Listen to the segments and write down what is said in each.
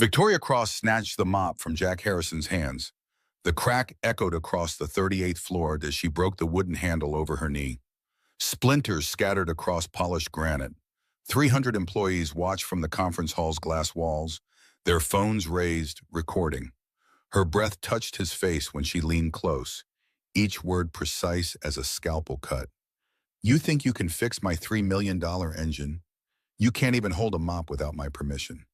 Victoria Cross snatched the mop from Jack Harrison's hands. The crack echoed across the 38th floor as she broke the wooden handle over her knee. Splinters scattered across polished granite. 300 employees watched from the conference hall's glass walls, their phones raised, recording. Her breath touched his face when she leaned close, each word precise as a scalpel cut. "You think you can fix my $3 million engine? You can't even hold a mop without my permission."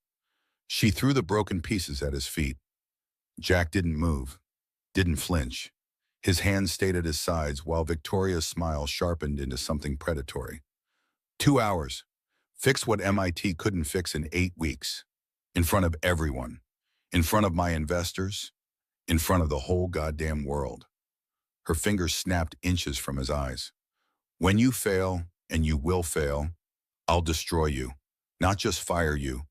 She threw the broken pieces at his feet. Jack didn't move, didn't flinch. His hands stayed at his sides while Victoria's smile sharpened into something predatory. 2 hours. Fix what MIT couldn't fix in 8 weeks. In front of everyone. In front of my investors. In front of the whole goddamn world. Her fingers snapped inches from his eyes. "When you fail, and you will fail, I'll destroy you. Not just fire you.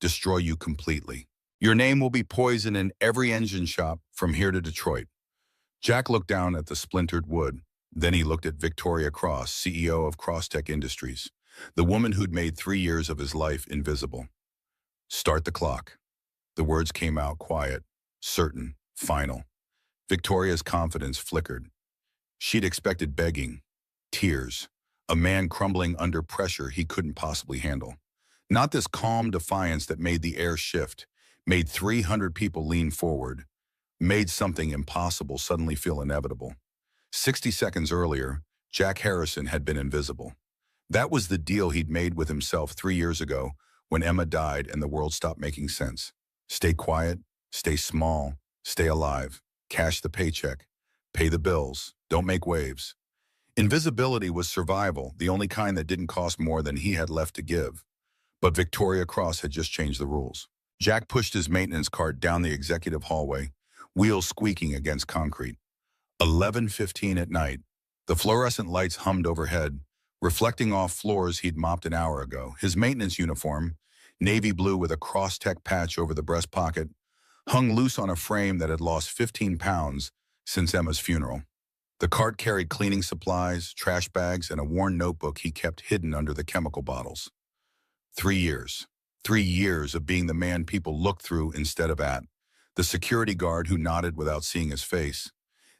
Destroy you completely. Your name will be poison in every engine shop from here to Detroit." Jack looked down at the splintered wood. Then he looked at Victoria Cross, CEO of Crosstech Industries, the woman who'd made 3 years of his life invisible. "Start the clock." The words came out quiet, certain, final. Victoria's confidence flickered. She'd expected begging, tears, a man crumbling under pressure he couldn't possibly handle. Not this calm defiance that made the air shift, made 300 people lean forward, made something impossible suddenly feel inevitable. 60 seconds earlier, Jack Harrison had been invisible. That was the deal he'd made with himself 3 years ago when Emma died and the world stopped making sense. Stay quiet, stay small, stay alive, cash the paycheck, pay the bills, don't make waves. Invisibility was survival, the only kind that didn't cost more than he had left to give. But Victoria Cross had just changed the rules. Jack pushed his maintenance cart down the executive hallway, wheels squeaking against concrete. 11:15 at night. The fluorescent lights hummed overhead, reflecting off floors he'd mopped an hour ago. His maintenance uniform, navy blue with a Crosstech patch over the breast pocket, hung loose on a frame that had lost 15 pounds since Emma's funeral. The cart carried cleaning supplies, trash bags, and a worn notebook he kept hidden under the chemical bottles. 3 years. 3 years of being the man people looked through instead of at. The security guard who nodded without seeing his face.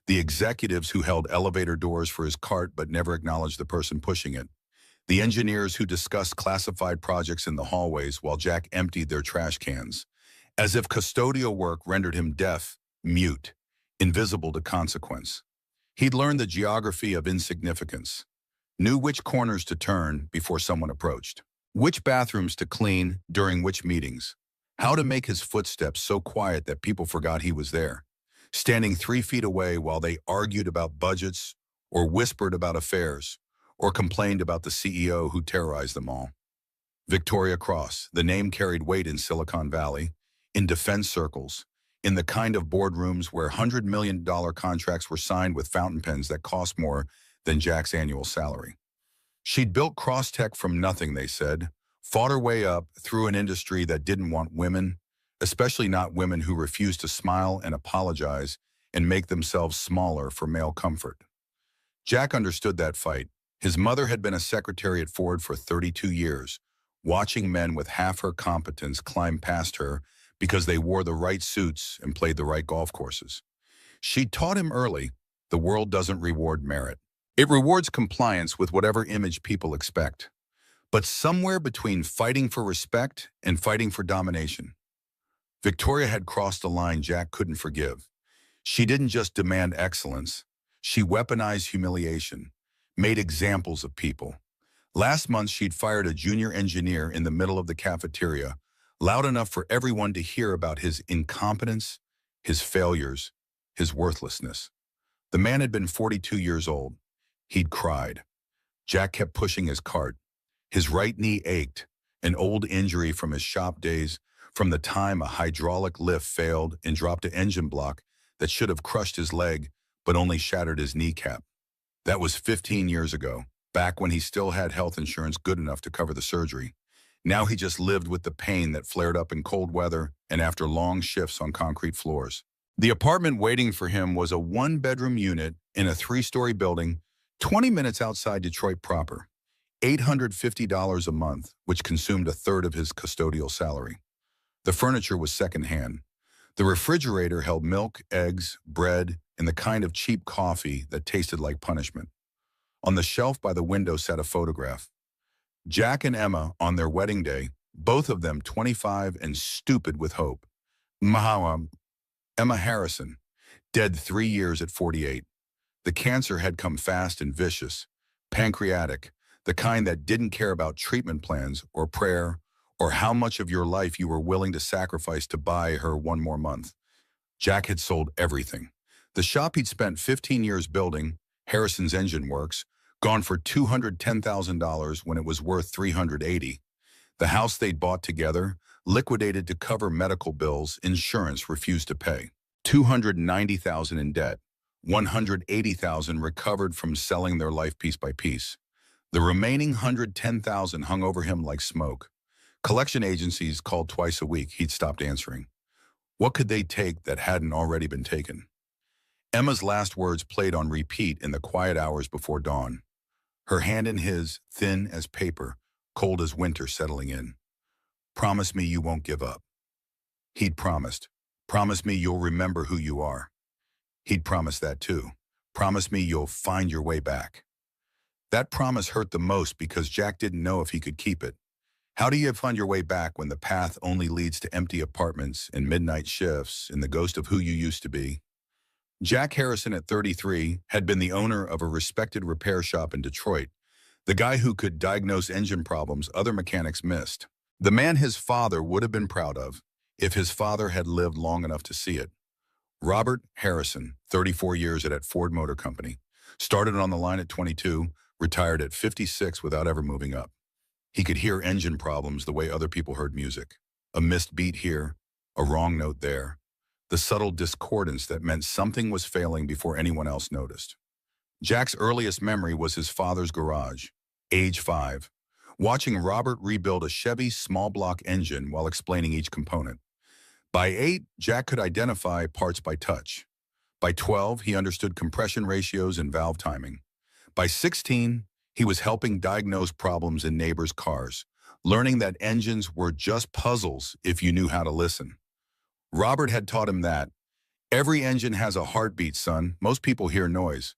The executives who held elevator doors for his cart but never acknowledged the person pushing it. The engineers who discussed classified projects in the hallways while Jack emptied their trash cans. As if custodial work rendered him deaf, mute, invisible to consequence. He'd learned the geography of insignificance. Knew which corners to turn before someone approached. Which bathrooms to clean during which meetings. How to make his footsteps so quiet that people forgot he was there. Standing 3 feet away while they argued about budgets, or whispered about affairs, or complained about the CEO who terrorized them all. Victoria Cross, the name carried weight in Silicon Valley, in defense circles, in the kind of boardrooms where $100 million contracts were signed with fountain pens that cost more than Jack's annual salary. She'd built Crosstech from nothing, they said, fought her way up through an industry that didn't want women, especially not women who refused to smile and apologize and make themselves smaller for male comfort. Jack understood that fight. His mother had been a secretary at Ford for 32 years, watching men with half her competence climb past her because they wore the right suits and played the right golf courses. She taught him early, the world doesn't reward merit. It rewards compliance with whatever image people expect. But somewhere between fighting for respect and fighting for domination. Victoria had crossed a line Jack couldn't forgive. She didn't just demand excellence. She weaponized humiliation, made examples of people. Last month, she'd fired a junior engineer in the middle of the cafeteria, loud enough for everyone to hear about his incompetence, his failures, his worthlessness. The man had been 42 years old. He'd cried. Jack kept pushing his cart. His right knee ached, an old injury from his shop days, from the time a hydraulic lift failed and dropped an engine block that should have crushed his leg but only shattered his kneecap. That was 15 years ago, back when he still had health insurance good enough to cover the surgery. Now he just lived with the pain that flared up in cold weather and after long shifts on concrete floors. The apartment waiting for him was a 1-bedroom unit in a 3-story building 20 minutes outside Detroit proper. $850 a month, which consumed a third of his custodial salary. The furniture was secondhand. The refrigerator held milk, eggs, bread, and the kind of cheap coffee that tasted like punishment. On the shelf by the window sat a photograph. Jack and Emma on their wedding day, both of them 25 and stupid with hope. Mahawam, Emma Harrison, dead 3 years at 48. The cancer had come fast and vicious, pancreatic, the kind that didn't care about treatment plans or prayer or how much of your life you were willing to sacrifice to buy her one more month. Jack had sold everything. The shop he'd spent 15 years building, Harrison's Engine Works, gone for $210,000 when it was worth $380. The house they'd bought together, liquidated to cover medical bills insurance refused to pay. $290,000 in debt, $180,000 recovered from selling their life piece by piece. The remaining $110,000 hung over him like smoke. Collection agencies called twice a week. He'd stopped answering. What could they take that hadn't already been taken? Emma's last words played on repeat in the quiet hours before dawn. Her hand in his, thin as paper, cold as winter settling in. Promise me you won't give up. He'd promised. Promise me you'll remember who you are. He'd promised that too. Promise me you'll find your way back. That promise hurt the most because Jack didn't know if he could keep it. How do you find your way back when the path only leads to empty apartments and midnight shifts and the ghost of who you used to be? Jack Harrison at 33 had been the owner of a respected repair shop in Detroit, the guy who could diagnose engine problems other mechanics missed. The man his father would have been proud of if his father had lived long enough to see it. Robert Harrison, 34 years at Ford Motor Company, started on the line at 22, retired at 56 without ever moving up. He could hear engine problems the way other people heard music. A missed beat here, a wrong note there. The subtle discordance that meant something was failing before anyone else noticed. Jack's earliest memory was his father's garage, age 5, watching Robert rebuild a Chevy small block engine while explaining each component. By 8, Jack could identify parts by touch. By 12, he understood compression ratios and valve timing. By 16, he was helping diagnose problems in neighbors' cars, learning that engines were just puzzles if you knew how to listen. Robert had taught him that every engine has a heartbeat, son. Most people hear noise.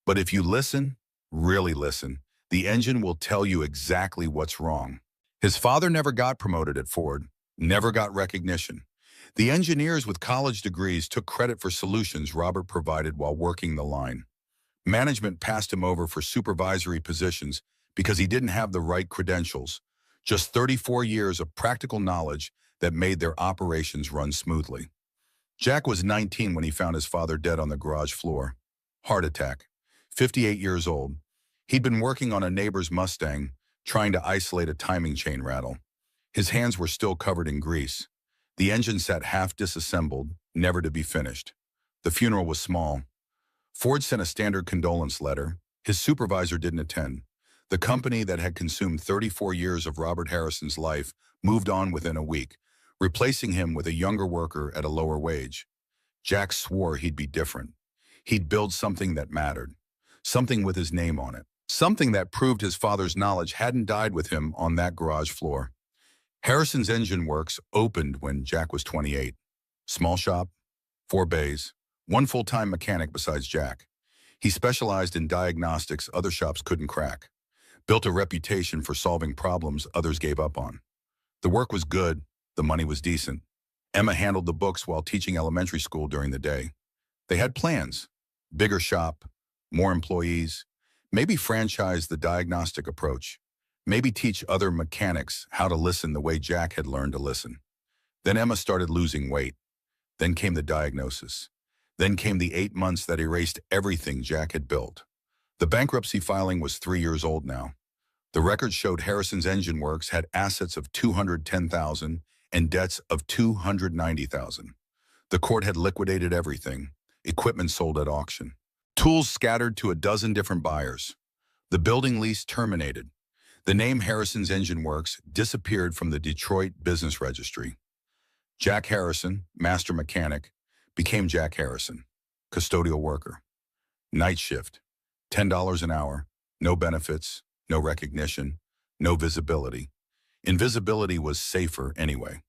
But if you listen, really listen, the engine will tell you exactly what's wrong. His father never got promoted at Ford, never got recognition. The engineers with college degrees took credit for solutions Robert provided while working the line. Management passed him over for supervisory positions because he didn't have the right credentials, just 34 years of practical knowledge that made their operations run smoothly. Jack was 19 when he found his father dead on the garage floor. Heart attack. 58 years old. He'd been working on a neighbor's Mustang, trying to isolate a timing chain rattle. His hands were still covered in grease. The engine sat half disassembled, never to be finished. The funeral was small. Ford sent a standard condolence letter. His supervisor didn't attend. The company that had consumed 34 years of Robert Harrison's life moved on within a week, replacing him with a younger worker at a lower wage. Jack swore he'd be different. He'd build something that mattered, something with his name on it, something that proved his father's knowledge hadn't died with him on that garage floor. Harrison's Engine Works opened when Jack was 28. Small shop, 4 bays, 1 full-time mechanic besides Jack. He specialized in diagnostics other shops couldn't crack, built a reputation for solving problems others gave up on. The work was good, the money was decent. Emma handled the books while teaching elementary school during the day. They had plans, bigger shop, more employees, maybe franchise the diagnostic approach, maybe teach other mechanics how to listen the way Jack had learned to listen. Then Emma started losing weight. Then came the diagnosis. Then came the 8 months that erased everything Jack had built. The bankruptcy filing was 3 years old now. The records showed Harrison's Engine Works had assets of $210,000 and debts of $290,000. The court had liquidated everything, equipment sold at auction, tools scattered to a dozen different buyers. The building lease terminated. The name Harrison's Engine Works disappeared from the Detroit Business Registry. Jack Harrison, master mechanic, became Jack Harrison, custodial worker. Night shift, $10 an hour, no benefits, no recognition, no visibility. Invisibility was safer anyway.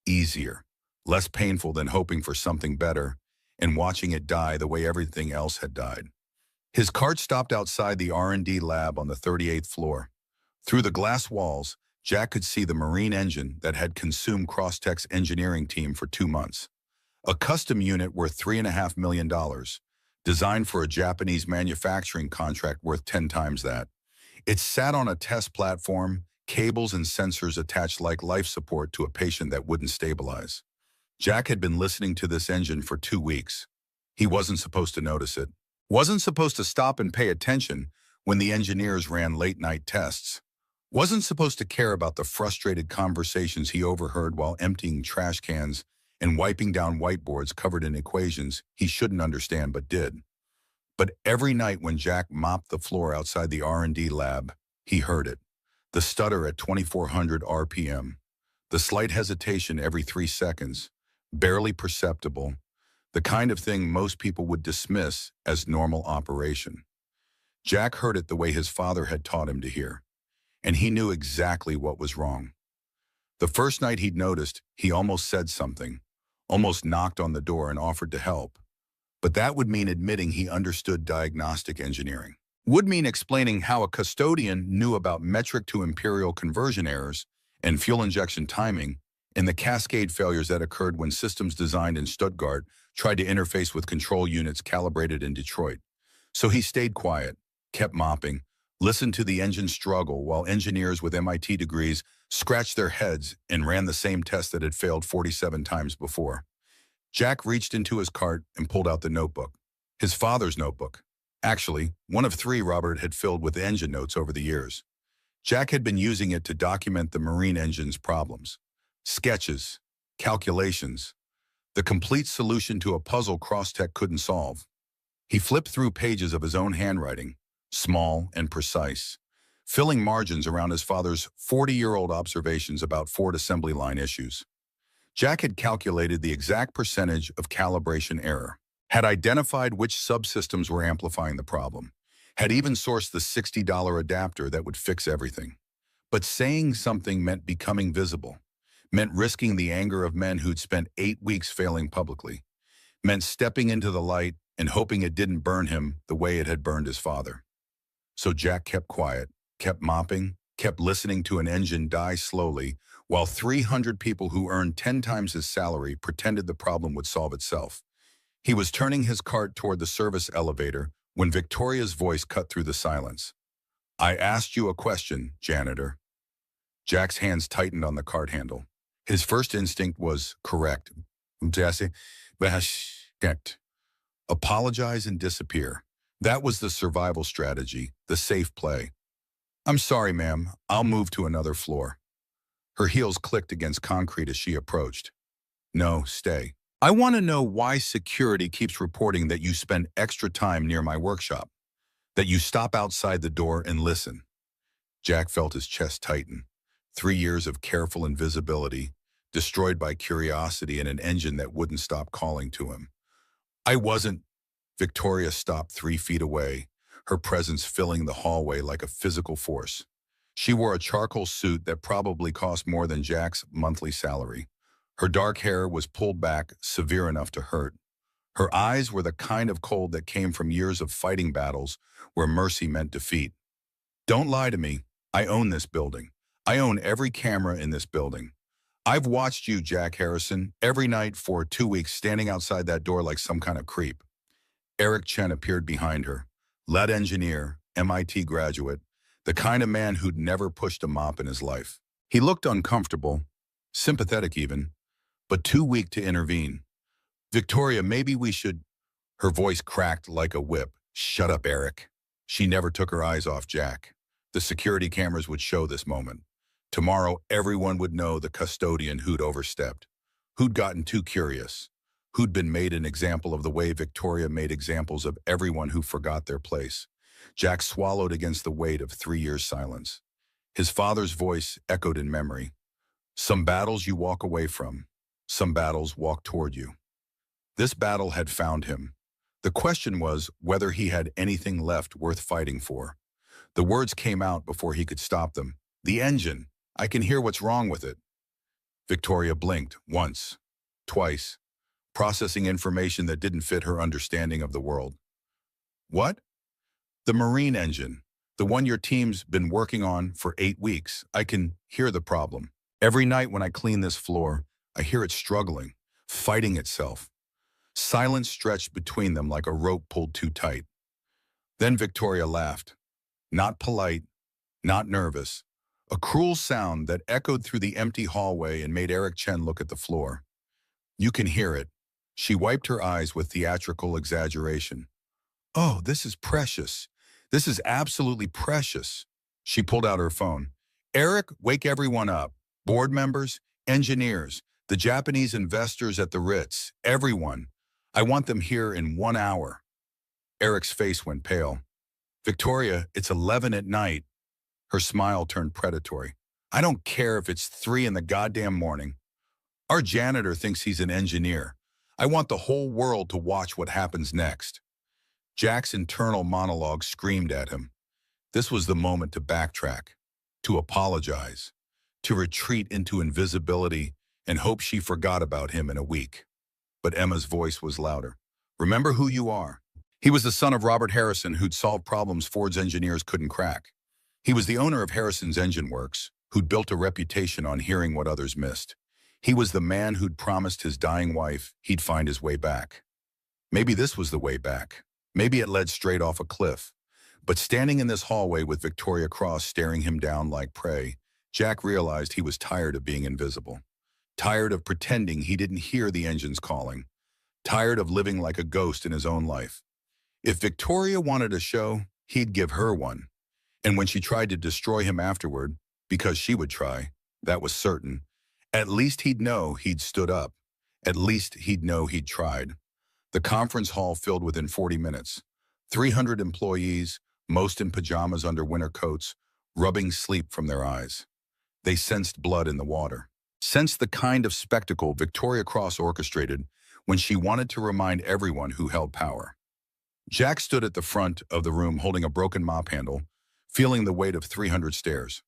easier, less painful than hoping for something better and watching it die the way everything else had died. His cart stopped outside the R&D lab on the 38th floor. Through the glass walls, Jack could see the marine engine that had consumed Crosstech's engineering team for 2 months. A custom unit worth $3.5 million, designed for a Japanese manufacturing contract worth 10 times that. It sat on a test platform, cables and sensors attached like life support to a patient that wouldn't stabilize. Jack had been listening to this engine for 2 weeks. He wasn't supposed to notice it. Wasn't supposed to stop and pay attention when the engineers ran late-night tests. Wasn't supposed to care about the frustrated conversations he overheard while emptying trash cans and wiping down whiteboards covered in equations he shouldn't understand but did. But every night when Jack mopped the floor outside the R&D lab, he heard it. The stutter at 2400 RPM. The slight hesitation every 3 seconds. Barely perceptible. The kind of thing most people would dismiss as normal operation. Jack heard it the way his father had taught him to hear. And he knew exactly what was wrong. The first night he'd noticed, he almost said something. Almost knocked on the door and offered to help. But that would mean admitting he understood diagnostic engineering. Would mean explaining how a custodian knew about metric to imperial conversion errors and fuel injection timing and the cascade failures that occurred when systems designed in Stuttgart tried to interface with control units calibrated in Detroit. So he stayed quiet, kept mopping, listened to the engine struggle while engineers with MIT degrees scratched their heads and ran the same test that had failed 47 times before. Jack reached into his cart and pulled out the notebook. His father's notebook. Actually, one of 3 Robert had filled with engine notes over the years. Jack had been using it to document the marine engine's problems. Sketches, calculations, the complete solution to a puzzle Crosstech couldn't solve. He flipped through pages of his own handwriting, small and precise, filling margins around his father's 40-year-old observations about Ford assembly line issues. Jack had calculated the exact percentage of calibration error, had identified which subsystems were amplifying the problem, had even sourced the $60 adapter that would fix everything. But saying something meant becoming visible, meant risking the anger of men who'd spent 8 weeks failing publicly, meant stepping into the light and hoping it didn't burn him the way it had burned his father. So Jack kept quiet, kept mopping, kept listening to an engine die slowly, while 300 people who earned 10 times his salary pretended the problem would solve itself. He was turning his cart toward the service elevator when Victoria's voice cut through the silence. "I asked you a question, janitor." Jack's hands tightened on the cart handle. His first instinct was correct. Jesse, apologize and disappear. That was the survival strategy, the safe play. "I'm sorry, ma'am. I'll move to another floor." Her heels clicked against concrete as she approached. "No, stay. I want to know why security keeps reporting that you spend extra time near my workshop, that you stop outside the door and listen." Jack felt his chest tighten. 3 years of careful invisibility, destroyed by curiosity and an engine that wouldn't stop calling to him. "I wasn't." Victoria stopped 3 feet away, her presence filling the hallway like a physical force. She wore a charcoal suit that probably cost more than Jack's monthly salary. Her dark hair was pulled back severe enough to hurt. Her eyes were the kind of cold that came from years of fighting battles where mercy meant defeat. "Don't lie to me. I own this building. I own every camera in this building. I've watched you, Jack Harrison, every night for 2 weeks standing outside that door like some kind of creep." Eric Chen appeared behind her. Lead engineer, MIT graduate, the kind of man who'd never pushed a mop in his life. He looked uncomfortable, sympathetic even, but too weak to intervene. "Victoria, maybe we should..." Her voice cracked like a whip. "Shut up, Eric." She never took her eyes off Jack. The security cameras would show this moment. Tomorrow, everyone would know the custodian who'd overstepped, who'd gotten too curious, who'd been made an example of the way Victoria made examples of everyone who forgot their place. Jack swallowed against the weight of 3 years' silence. His father's voice echoed in memory. "Some battles you walk away from. Some battles walk toward you." This battle had found him. The question was whether he had anything left worth fighting for. The words came out before he could stop them. "The engine. I can hear what's wrong with it." Victoria blinked once, twice, processing information that didn't fit her understanding of the world. What? The marine engine. The one your team's been working on for 8 weeks. I can hear the problem. Every night when I clean this floor, I hear it struggling, fighting itself. Silence stretched between them like a rope pulled too tight. Then Victoria laughed. Not polite, not nervous. A cruel sound that echoed through the empty hallway and made Eric Chen look at the floor. You can hear it. She wiped her eyes with theatrical exaggeration. Oh, this is precious. This is absolutely precious. She pulled out her phone. Eric, wake everyone up. Board members, engineers, the Japanese investors at the Ritz, everyone. I want them here in 1 hour. Eric's face went pale. Victoria, it's 11 at night. Her smile turned predatory. I don't care if it's 3 in the goddamn morning. Our janitor thinks he's an engineer. I want the whole world to watch what happens next. Jack's internal monologue screamed at him. This was the moment to backtrack, to apologize, to retreat into invisibility and hope she forgot about him in a week. But Emma's voice was louder. Remember who you are. He was the son of Robert Harrison who'd solved problems Ford's engineers couldn't crack. He was the owner of Harrison's Engine Works, who'd built a reputation on hearing what others missed. He was the man who'd promised his dying wife he'd find his way back. Maybe this was the way back. Maybe it led straight off a cliff. But standing in this hallway with Victoria Cross staring him down like prey, Jack realized he was tired of being invisible. Tired of pretending he didn't hear the engines calling. Tired of living like a ghost in his own life. If Victoria wanted a show, he'd give her one. And when she tried to destroy him afterward, because she would try, that was certain, at least he'd know he'd stood up. At least he'd know he'd tried. The conference hall filled within 40 minutes. 300 employees, most in pajamas under winter coats, rubbing sleep from their eyes. They sensed blood in the water. Sensed the kind of spectacle Victoria Cross orchestrated when she wanted to remind everyone who held power. Jack stood at the front of the room holding a broken mop handle, feeling the weight of 300 stares.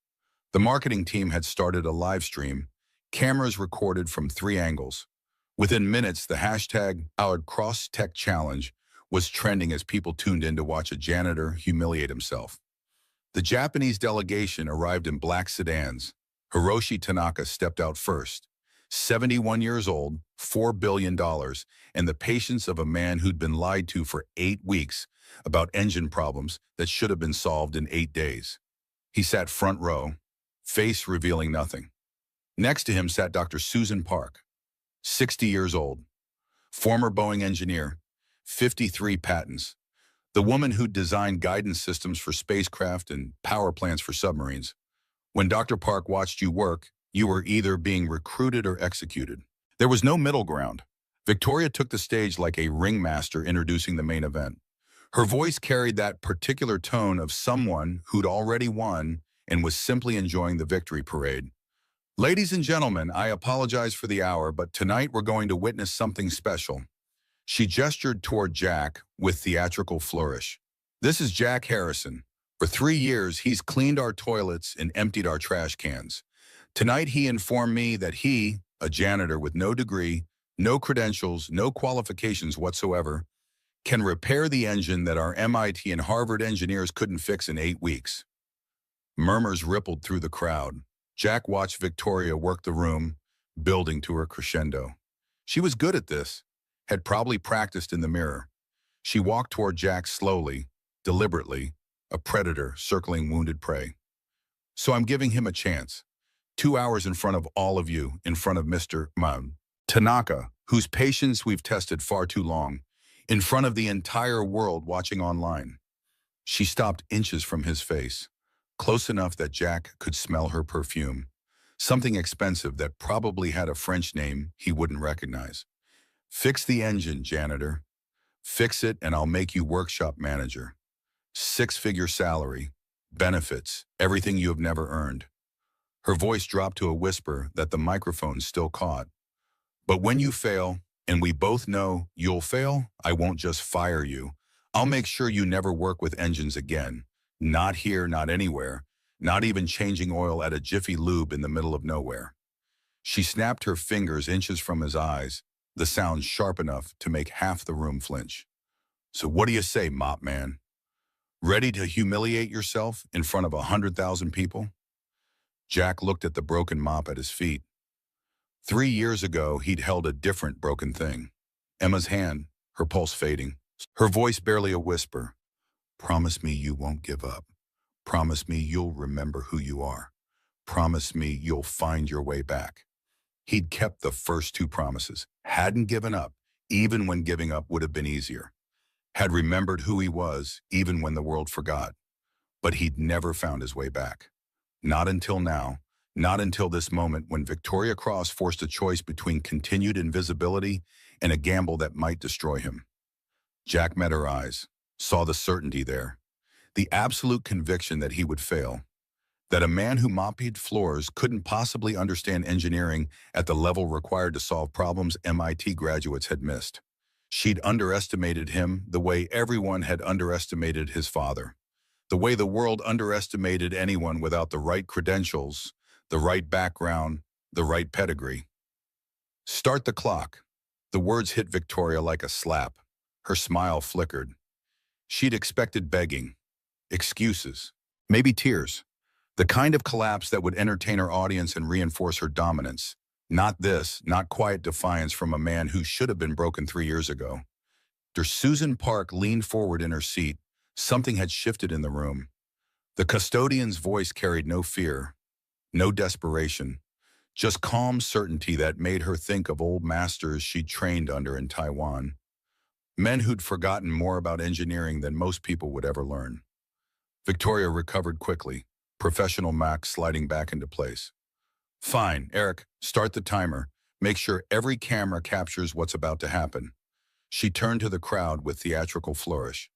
The marketing team had started a live stream, cameras recorded from 3 angles. Within minutes, the hashtag #CrossTechChallenge was trending as people tuned in to watch a janitor humiliate himself. The Japanese delegation arrived in black sedans. Hiroshi Tanaka stepped out first. 71 years old, $4 billion, and the patience of a man who'd been lied to for 8 weeks about engine problems that should have been solved in 8 days. He sat front row, face revealing nothing. Next to him sat Dr. Susan Park, 60 years old, former Boeing engineer, 53 patents, the woman who'd designed guidance systems for spacecraft and power plants for submarines. When Dr. Park watched you work, you were either being recruited or executed. There was no middle ground. Victoria took the stage like a ringmaster introducing the main event. Her voice carried that particular tone of someone who'd already won and was simply enjoying the victory parade. Ladies and gentlemen, I apologize for the hour, but tonight we're going to witness something special. She gestured toward Jack with theatrical flourish. This is Jack Harrison. For 3 years, he's cleaned our toilets and emptied our trash cans. Tonight, he informed me that he, a janitor with no degree, no credentials, no qualifications whatsoever, can repair the engine that our MIT and Harvard engineers couldn't fix in 8 weeks. Murmurs rippled through the crowd. Jack watched Victoria work the room, building to her crescendo. She was good at this, had probably practiced in the mirror. She walked toward Jack slowly, deliberately, a predator circling wounded prey. So I'm giving him a chance. 2 hours in front of all of you, in front of Mr. Tanaka, whose patience we've tested far too long, in front of the entire world watching online. She stopped inches from his face, close enough that Jack could smell her perfume, something expensive that probably had a French name he wouldn't recognize. Fix the engine, janitor. Fix it and I'll make you workshop manager. 6-figure salary, benefits, everything you have never earned. Her voice dropped to a whisper that the microphone still caught. But when you fail, and we both know you'll fail, I won't just fire you. I'll make sure you never work with engines again. Not here, not anywhere, not even changing oil at a Jiffy Lube in the middle of nowhere. She snapped her fingers inches from his eyes, the sound sharp enough to make half the room flinch. So what do you say, Mop Man? Ready to humiliate yourself in front of 100,000 people? Jack looked at the broken mop at his feet. 3 years ago, he'd held a different broken thing. Emma's hand, her pulse fading, her voice barely a whisper. Promise me you won't give up. Promise me you'll remember who you are. Promise me you'll find your way back. He'd kept the first two promises, hadn't given up, even when giving up would have been easier. Had remembered who he was, even when the world forgot. But he'd never found his way back. Not until now, not until this moment when Victoria Cross forced a choice between continued invisibility and a gamble that might destroy him. Jack met her eyes, saw the certainty there, the absolute conviction that he would fail, that a man who mopped floors couldn't possibly understand engineering at the level required to solve problems MIT graduates had missed. She'd underestimated him the way everyone had underestimated his father, the way the world underestimated anyone without the right credentials, the right background, the right pedigree. Start the clock. The words hit Victoria like a slap. Her smile flickered. She'd expected begging, excuses, maybe tears, the kind of collapse that would entertain her audience and reinforce her dominance. Not this, not quiet defiance from a man who should have been broken 3 years ago. Susan Park leaned forward in her seat. Something had shifted in the room. The custodian's voice carried no fear, no desperation, just calm certainty that made her think of old masters she'd trained under in Taiwan. Men who'd forgotten more about engineering than most people would ever learn. Victoria recovered quickly, professional Max sliding back into place. Fine, Eric, start the timer. Make sure every camera captures what's about to happen. She turned to the crowd with theatrical flourish.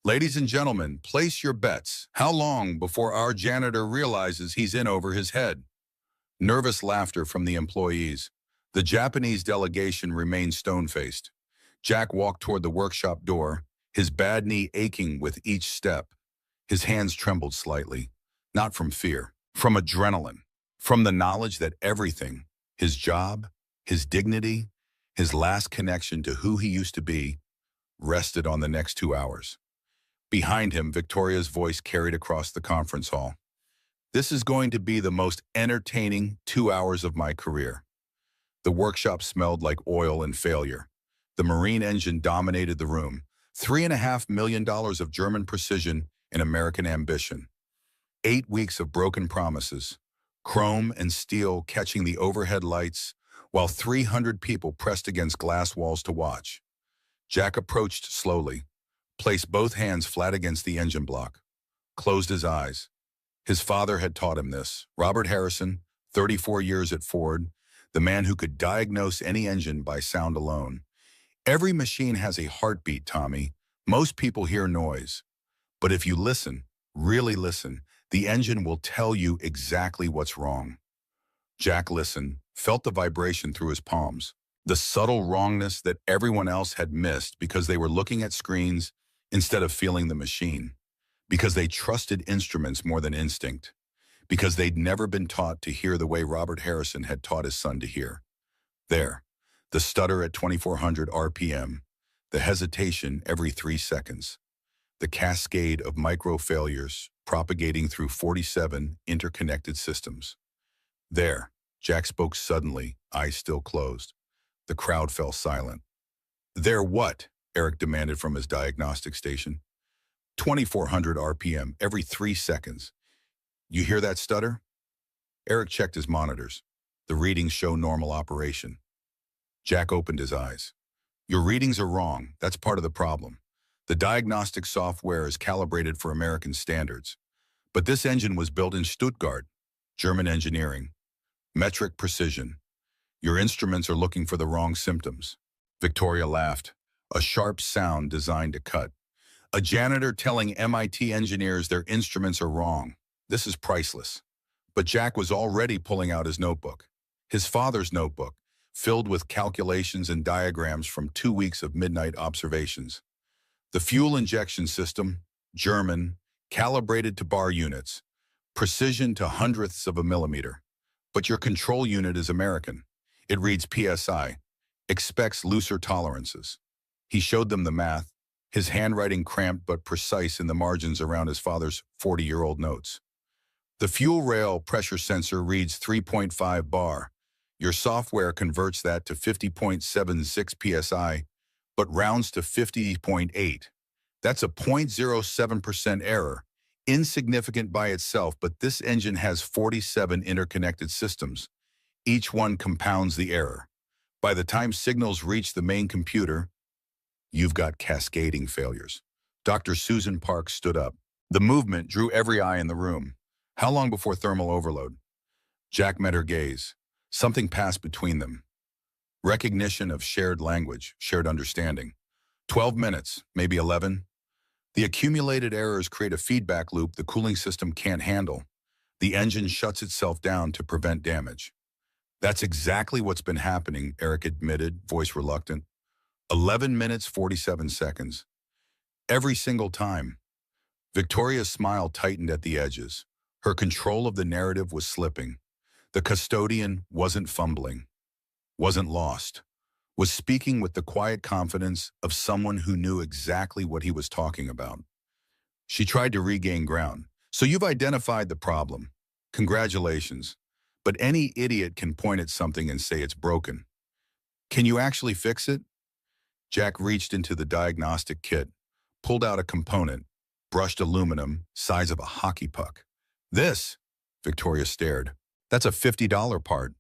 Ladies and gentlemen, place your bets. How long before our janitor realizes he's in over his head? Nervous laughter from the employees. The Japanese delegation remained stone-faced. Jack walked toward the workshop door, his bad knee aching with each step. His hands trembled slightly, not from fear, from adrenaline, from the knowledge that everything, his job, his dignity, his last connection to who he used to be, rested on the next 2 hours. Behind him, Victoria's voice carried across the conference hall. This is going to be the most entertaining 2 hours of my career. The workshop smelled like oil and failure. The marine engine dominated the room. $3.5 million of German precision and American ambition. 8 weeks of broken promises. Chrome and steel catching the overhead lights, while 300 people pressed against glass walls to watch. Jack approached slowly, placed both hands flat against the engine block, closed his eyes. His father had taught him this. Robert Harrison, 34 years at Ford, the man who could diagnose any engine by sound alone. Every machine has a heartbeat, Tommy. Most people hear noise. But if you listen, really listen, the engine will tell you exactly what's wrong. Jack listened, felt the vibration through his palms, the subtle wrongness that everyone else had missed because they were looking at screens instead of feeling the machine, because they trusted instruments more than instinct, because they'd never been taught to hear the way Robert Harrison had taught his son to hear. There, the stutter at 2400 RPM, the hesitation every 3 seconds, the cascade of micro-failures propagating through 47 interconnected systems. There, Jack spoke suddenly, eyes still closed. The crowd fell silent. There what? Eric demanded from his diagnostic station. 2400 RPM every 3 seconds. You hear that stutter? Eric checked his monitors. The readings show normal operation. Jack opened his eyes. Your readings are wrong. That's part of the problem. The diagnostic software is calibrated for American standards. But this engine was built in Stuttgart, German engineering. Metric precision. Your instruments are looking for the wrong symptoms. Victoria laughed, a sharp sound designed to cut. A janitor telling MIT engineers their instruments are wrong. This is priceless. But Jack was already pulling out his notebook. His father's notebook, filled with calculations and diagrams from 2 weeks of midnight observations. The fuel injection system, German, calibrated to bar units, precision to hundredths of a millimeter. But your control unit is American. It reads PSI, expects looser tolerances. He showed them the math, his handwriting cramped but precise in the margins around his father's 40-year-old notes. The fuel rail pressure sensor reads 3.5 bar. Your software converts that to 50.76 psi, but rounds to 50.8. That's a 0.07% error, insignificant by itself, but this engine has 47 interconnected systems. Each one compounds the error. By the time signals reach the main computer, you've got cascading failures. Dr. Susan Parks stood up. The movement drew every eye in the room. How long before thermal overload? Jack met her gaze. Something passed between them. Recognition of shared language, shared understanding. 12 minutes, maybe 11. The accumulated errors create a feedback loop the cooling system can't handle. The engine shuts itself down to prevent damage. That's exactly what's been happening, Eric admitted, voice reluctant. 11 minutes, 47 seconds. Every single time. Victoria's smile tightened at the edges. Her control of the narrative was slipping. The custodian wasn't fumbling, wasn't lost, was speaking with the quiet confidence of someone who knew exactly what he was talking about. She tried to regain ground. So you've identified the problem. Congratulations. But any idiot can point at something and say it's broken. Can you actually fix it? Jack reached into the diagnostic kit, pulled out a component, brushed aluminum, size of a hockey puck. This, Victoria stared. That's a $50 part.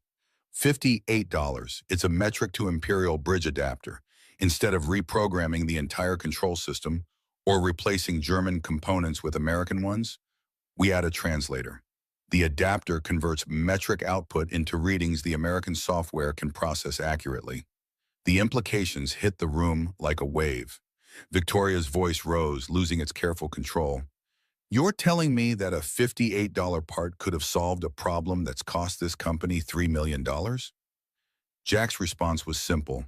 $58. It's a metric to imperial bridge adapter. Instead of reprogramming the entire control system or replacing German components with American ones, we add a translator. The adapter converts metric output into readings the American software can process accurately. The implications hit the room like a wave. Victoria's voice rose, losing its careful control. You're telling me that a $58 part could have solved a problem that's cost this company $3 million? Jack's response was simple,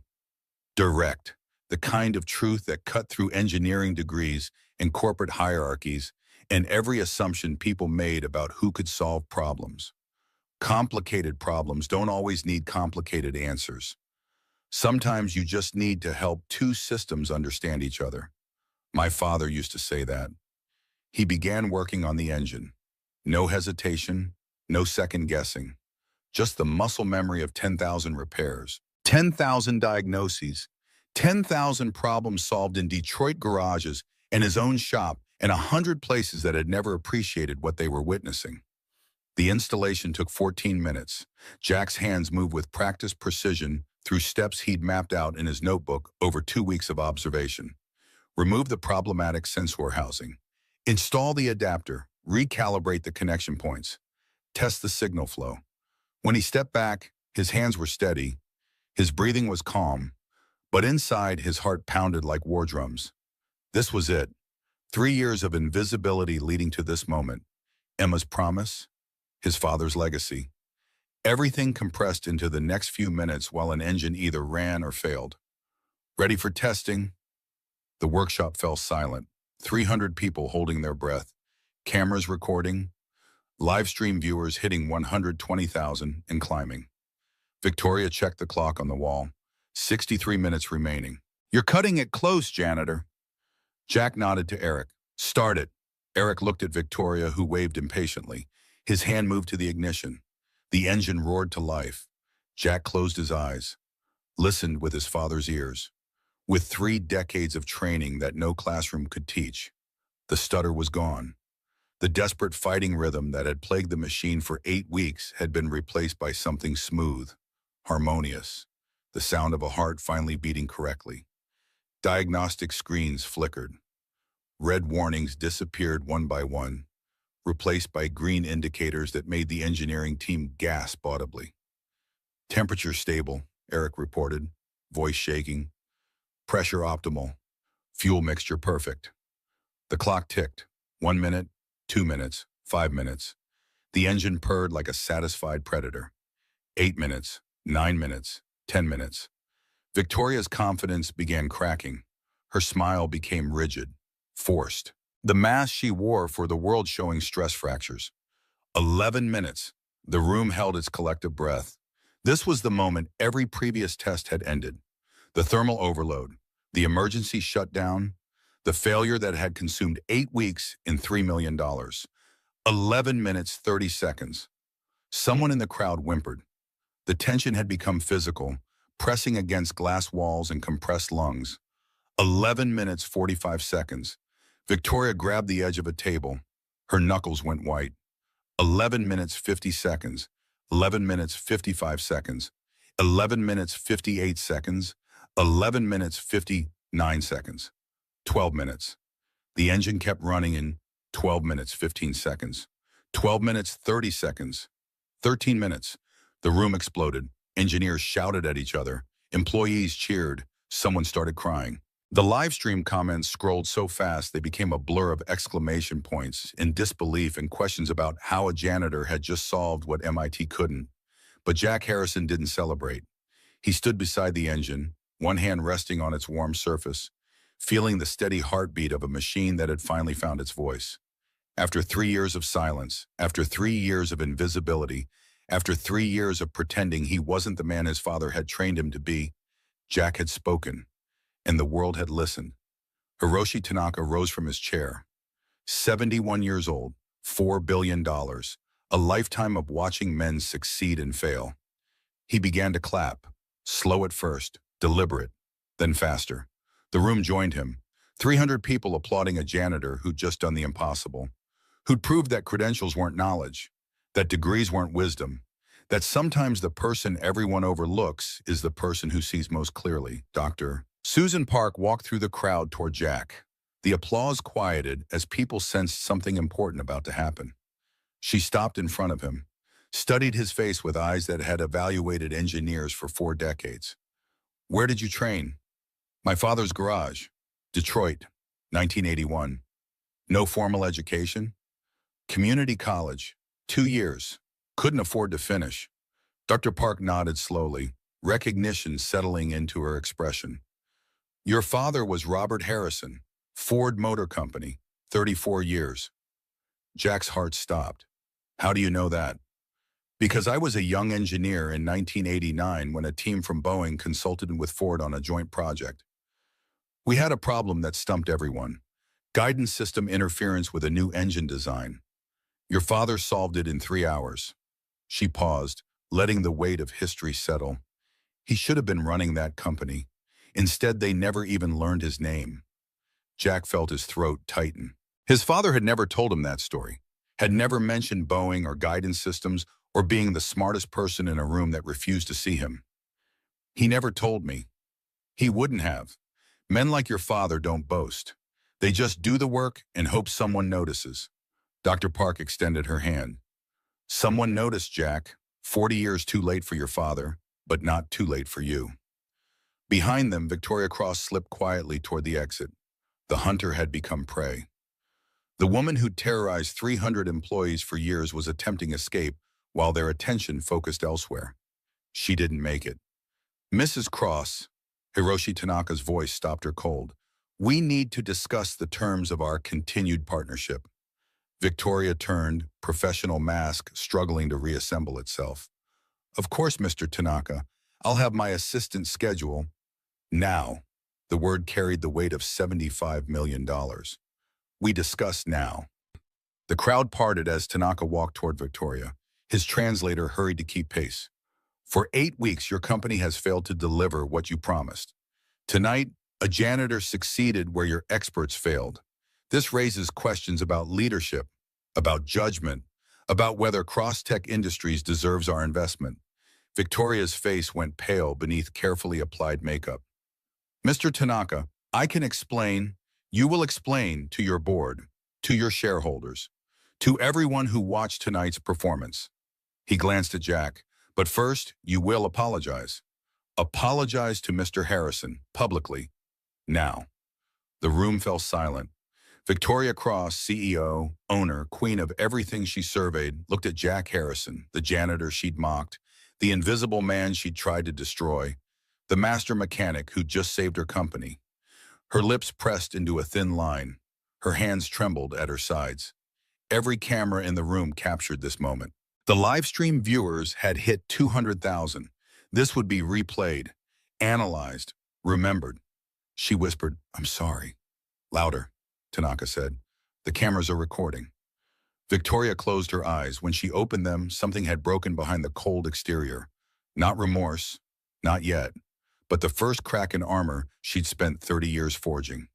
direct, the kind of truth that cut through engineering degrees and corporate hierarchies and every assumption people made about who could solve problems. Complicated problems don't always need complicated answers. Sometimes you just need to help two systems understand each other. My father used to say that. He began working on the engine. No hesitation, no second guessing. Just the muscle memory of 10,000 repairs, 10,000 diagnoses, 10,000 problems solved in Detroit garages and his own shop and 100 places that had never appreciated what they were witnessing. The installation took 14 minutes. Jack's hands moved with practiced precision through steps he'd mapped out in his notebook over 2 weeks of observation. Remove the problematic sensor housing. Install the adapter, recalibrate the connection points, test the signal flow. When he stepped back, his hands were steady, his breathing was calm, but inside his heart pounded like war drums. This was it. 3 years of invisibility leading to this moment. Emma's promise, his father's legacy. Everything compressed into the next few minutes while an engine either ran or failed. Ready for testing? The workshop fell silent. 300 people holding their breath, cameras recording, live stream viewers hitting 120,000 and climbing. Victoria checked the clock on the wall. 63 minutes remaining. You're cutting it close, Janitor. Jack nodded to Eric. Start it. Eric looked at Victoria, who waved impatiently. His hand moved to the ignition. The engine roared to life. Jack closed his eyes, listened with his father's ears. With 3 decades of training that no classroom could teach, the stutter was gone. The desperate fighting rhythm that had plagued the machine for 8 weeks had been replaced by something smooth, harmonious, the sound of a heart finally beating correctly. Diagnostic screens flickered. Red warnings disappeared one by one, replaced by green indicators that made the engineering team gasp audibly. Temperature stable, Eric reported, voice shaking. Pressure optimal. Fuel mixture perfect. The clock ticked. 1 minute, 2 minutes, 5 minutes. The engine purred like a satisfied predator. 8 minutes, 9 minutes, 10 minutes. Victoria's confidence began cracking. Her smile became rigid, forced. The mask she wore for the world showing stress fractures. 11 minutes. The room held its collective breath. This was the moment every previous test had ended. The thermal overload, the emergency shutdown, the failure that had consumed 8 weeks in $3 million. 11 minutes, 30 seconds. Someone in the crowd whimpered. The tension had become physical, pressing against glass walls and compressed lungs. 11 minutes, 45 seconds. Victoria grabbed the edge of a table. Her knuckles went white. 11 minutes, 50 seconds. 11 minutes, 55 seconds. 11 minutes, 58 seconds. 11 minutes, 59 seconds. 12 minutes. The engine kept running in 12 minutes, 15 seconds. 12 minutes, 30 seconds. 13 minutes. The room exploded. Engineers shouted at each other. Employees cheered. Someone started crying. The live stream comments scrolled so fast they became a blur of exclamation points in disbelief and questions about how a janitor had just solved what MIT couldn't. But Jack Harrison didn't celebrate. He stood beside the engine, one hand resting on its warm surface, feeling the steady heartbeat of a machine that had finally found its voice. After 3 years of silence, after 3 years of invisibility, after 3 years of pretending he wasn't the man his father had trained him to be, Jack had spoken. And the world had listened. Hiroshi Tanaka rose from his chair. 71 years old, $4 billion, a lifetime of watching men succeed and fail. He began to clap, slow at first, deliberate, then faster. The room joined him, 300 people applauding a janitor who'd just done the impossible, who'd proved that credentials weren't knowledge, that degrees weren't wisdom, that sometimes the person everyone overlooks is the person who sees most clearly. Dr. Susan Park walked through the crowd toward Jack. The applause quieted as people sensed something important about to happen. She stopped in front of him, studied his face with eyes that had evaluated engineers for 4 decades. Where did you train? My father's garage. Detroit, 1981. No formal education? Community college, 2 years. Couldn't afford to finish. Dr. Park nodded slowly, recognition settling into her expression. Your father was Robert Harrison, Ford Motor Company, 34 years. Jack's heart stopped. How do you know that? Because I was a young engineer in 1989 when a team from Boeing consulted with Ford on a joint project. We had a problem that stumped everyone. Guidance system interference with a new engine design. Your father solved it in 3 hours. She paused, letting the weight of history settle. He should have been running that company. Instead, they never even learned his name. Jack felt his throat tighten. His father had never told him that story, had never mentioned Boeing or guidance systems or being the smartest person in a room that refused to see him. He never told me. He wouldn't have. Men like your father don't boast. They just do the work and hope someone notices. Dr. Park extended her hand. Someone noticed, Jack. 40 years too late for your father, but not too late for you. Behind them, Victoria Cross slipped quietly toward the exit. The hunter had become prey. The woman who'd terrorized 300 employees for years was attempting escape while their attention focused elsewhere. She didn't make it. Mrs. Cross, Hiroshi Tanaka's voice stopped her cold. We need to discuss the terms of our continued partnership. Victoria turned, professional mask struggling to reassemble itself. Of course, Mr. Tanaka. I'll have my assistant schedule. Now. The word carried the weight of $75 million. We discuss now. The crowd parted as Tanaka walked toward Victoria. His translator hurried to keep pace. For 8 weeks, your company has failed to deliver what you promised. Tonight, a janitor succeeded where your experts failed. This raises questions about leadership, about judgment, about whether Cross-Tech Industries deserves our investment. Victoria's face went pale beneath carefully applied makeup. Mr. Tanaka, I can explain, you will explain to your board, to your shareholders, to everyone who watched tonight's performance. He glanced at Jack. But first, you will apologize. Apologize to Mr. Harrison, publicly. Now. The room fell silent. Victoria Cross, CEO, owner, queen of everything she surveyed, looked at Jack Harrison, the janitor she'd mocked, the invisible man she'd tried to destroy, the master mechanic who'd just saved her company. Her lips pressed into a thin line. Her hands trembled at her sides. Every camera in the room captured this moment. The livestream viewers had hit 200,000. This would be replayed, analyzed, remembered. She whispered, "I'm sorry." "Louder," Tanaka said. "The cameras are recording." Victoria closed her eyes. When she opened them, something had broken behind the cold exterior. Not remorse, not yet, but the first crack in armor she'd spent 30 years forging.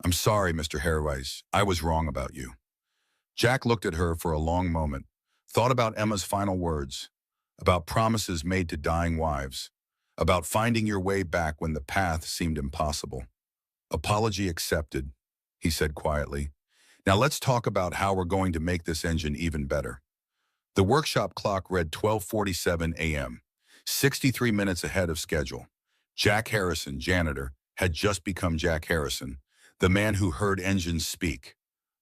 "I'm sorry, Mr. Harriwise. I was wrong about you." Jack looked at her for a long moment, thought about Emma's final words, about promises made to dying wives, about finding your way back when the path seemed impossible. "Apology accepted," he said quietly. "Now let's talk about how we're going to make this engine even better." The workshop clock read 12:47 a.m., 63 minutes ahead of schedule. Jack Harrison, janitor, had just become Jack Harrison, the man who heard engines speak.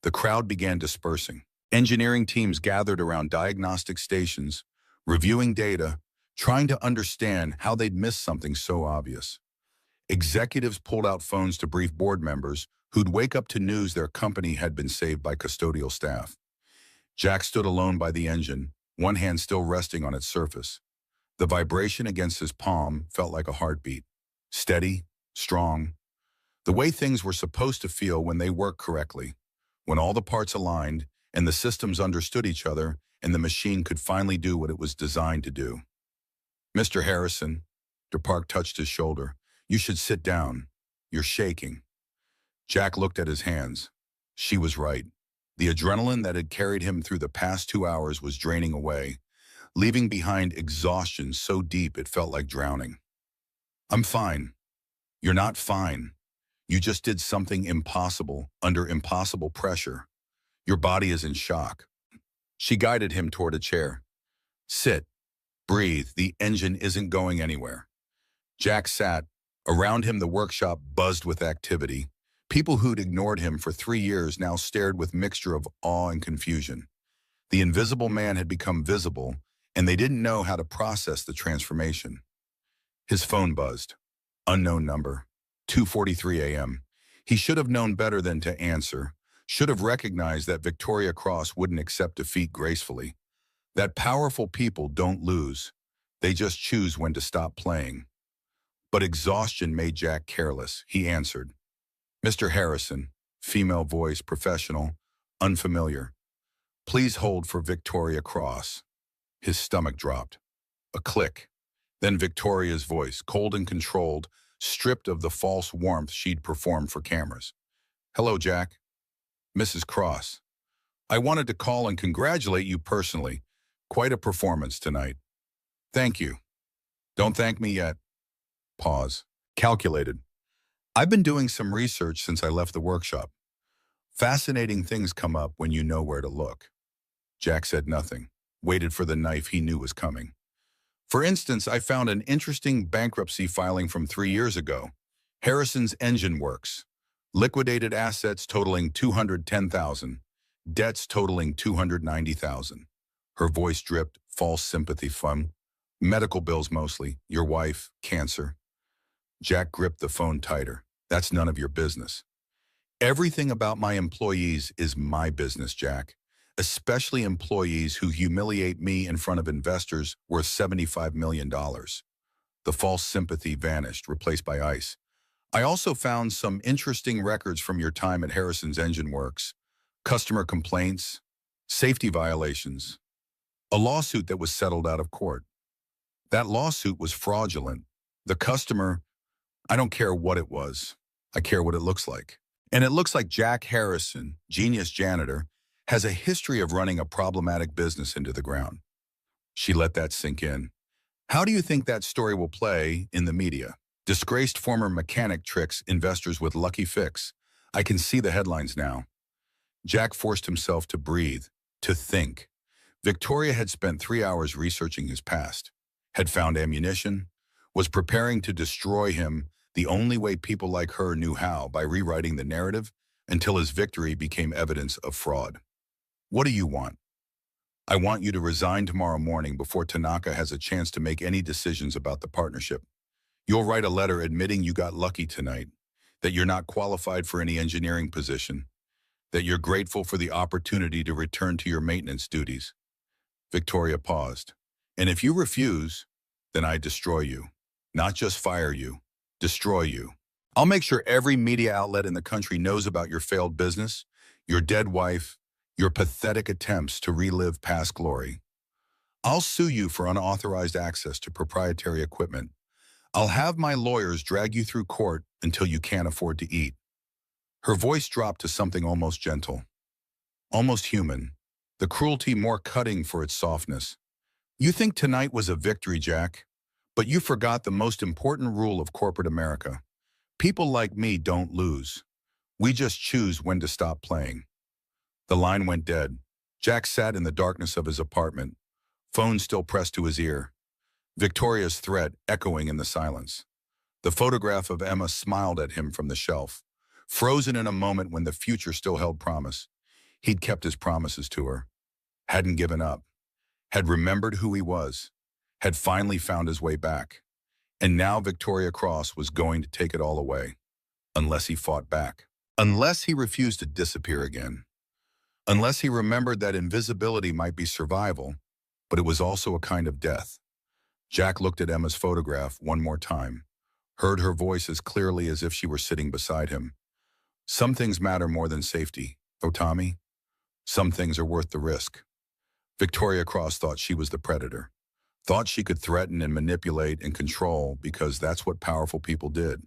The crowd began dispersing. Engineering teams gathered around diagnostic stations, reviewing data, trying to understand how they'd missed something so obvious. Executives pulled out phones to brief board members who'd wake up to news their company had been saved by custodial staff. Jack stood alone by the engine, one hand still resting on its surface. The vibration against his palm felt like a heartbeat. Steady, strong. The way things were supposed to feel when they worked correctly, when all the parts aligned and the systems understood each other and the machine could finally do what it was designed to do. "Mr. Harrison," DePark touched his shoulder, "you should sit down. You're shaking." Jack looked at his hands. She was right. The adrenaline that had carried him through the past 2 hours was draining away, leaving behind exhaustion so deep it felt like drowning. "I'm fine." "You're not fine. You just did something impossible under impossible pressure. Your body is in shock." She guided him toward a chair. "Sit. Breathe. The engine isn't going anywhere." Jack sat. Around him the workshop buzzed with activity. People who'd ignored him for 3 years now stared with mixture of awe and confusion. The invisible man had become visible, and they didn't know how to process the transformation. His phone buzzed. Unknown number. 2:43 a.m. He should have known better than to answer, should have recognized that Victoria Cross wouldn't accept defeat gracefully. That powerful people don't lose. They just choose when to stop playing. But exhaustion made Jack careless. He answered. "Mr. Harrison," female voice, professional, unfamiliar. "Please hold for Victoria Cross." His stomach dropped. A click. Then Victoria's voice, cold and controlled, stripped of the false warmth she'd performed for cameras. "Hello, Jack." "Mrs. Cross. I wanted to call and congratulate you personally. Quite a performance tonight." "Thank you." "Don't thank me yet." Pause. Calculated. "I've been doing some research since I left the workshop. Fascinating things come up when you know where to look." Jack said nothing, waited for the knife he knew was coming. "For instance, I found an interesting bankruptcy filing from 3 years ago. Harrison's Engine Works. Liquidated assets totaling $210,000. Debts totaling $290,000. Her voice dripped, false sympathy from. "Medical bills mostly. Your wife, cancer." Jack gripped the phone tighter. "That's none of your business." "Everything about my employees is my business, Jack. Especially employees who humiliate me in front of investors worth $75 million. The false sympathy vanished, replaced by ice. "I also found some interesting records from your time at Harrison's Engine Works. Customer complaints, safety violations, a lawsuit that was settled out of court. That lawsuit was fraudulent. The customer, I don't care what it was. I care what it looks like. And it looks like Jack Harrison, genius janitor, has a history of running a problematic business into the ground." She let that sink in. "How do you think that story will play in the media? Disgraced former mechanic tricks investors with lucky fix. I can see the headlines now." Jack forced himself to breathe, to think. Victoria had spent 3 hours researching his past, had found ammunition, was preparing to destroy him the only way people like her knew how, by rewriting the narrative until his victory became evidence of fraud. "What do you want?" "I want you to resign tomorrow morning before Tanaka has a chance to make any decisions about the partnership. You'll write a letter admitting you got lucky tonight, that you're not qualified for any engineering position, that you're grateful for the opportunity to return to your maintenance duties." Victoria paused. And if you refuse, then I destroy you. Not just fire you, destroy you. I'll make sure every media outlet in the country knows about your failed business, your dead wife, your pathetic attempts to relive past glory. I'll sue you for unauthorized access to proprietary equipment. I'll have my lawyers drag you through court until you can't afford to eat. Her voice dropped to something almost gentle, almost human, the cruelty more cutting for its softness. You think tonight was a victory, Jack, but you forgot the most important rule of corporate America. People like me don't lose. We just choose when to stop playing. The line went dead. Jack sat in the darkness of his apartment, phone still pressed to his ear, Victoria's threat echoing in the silence. The photograph of Emma smiled at him from the shelf, frozen in a moment when the future still held promise. He'd kept his promises to her, hadn't given up, had remembered who he was, had finally found his way back. And now Victoria Cross was going to take it all away, unless he fought back, unless he refused to disappear again, unless he remembered that invisibility might be survival, but it was also a kind of death. Jack looked at Emma's photograph one more time, heard her voice as clearly as if she were sitting beside him. Some things matter more than safety, oh Tommy. Some things are worth the risk. Victoria Cross thought she was the predator, thought she could threaten and manipulate and control because that's what powerful people did.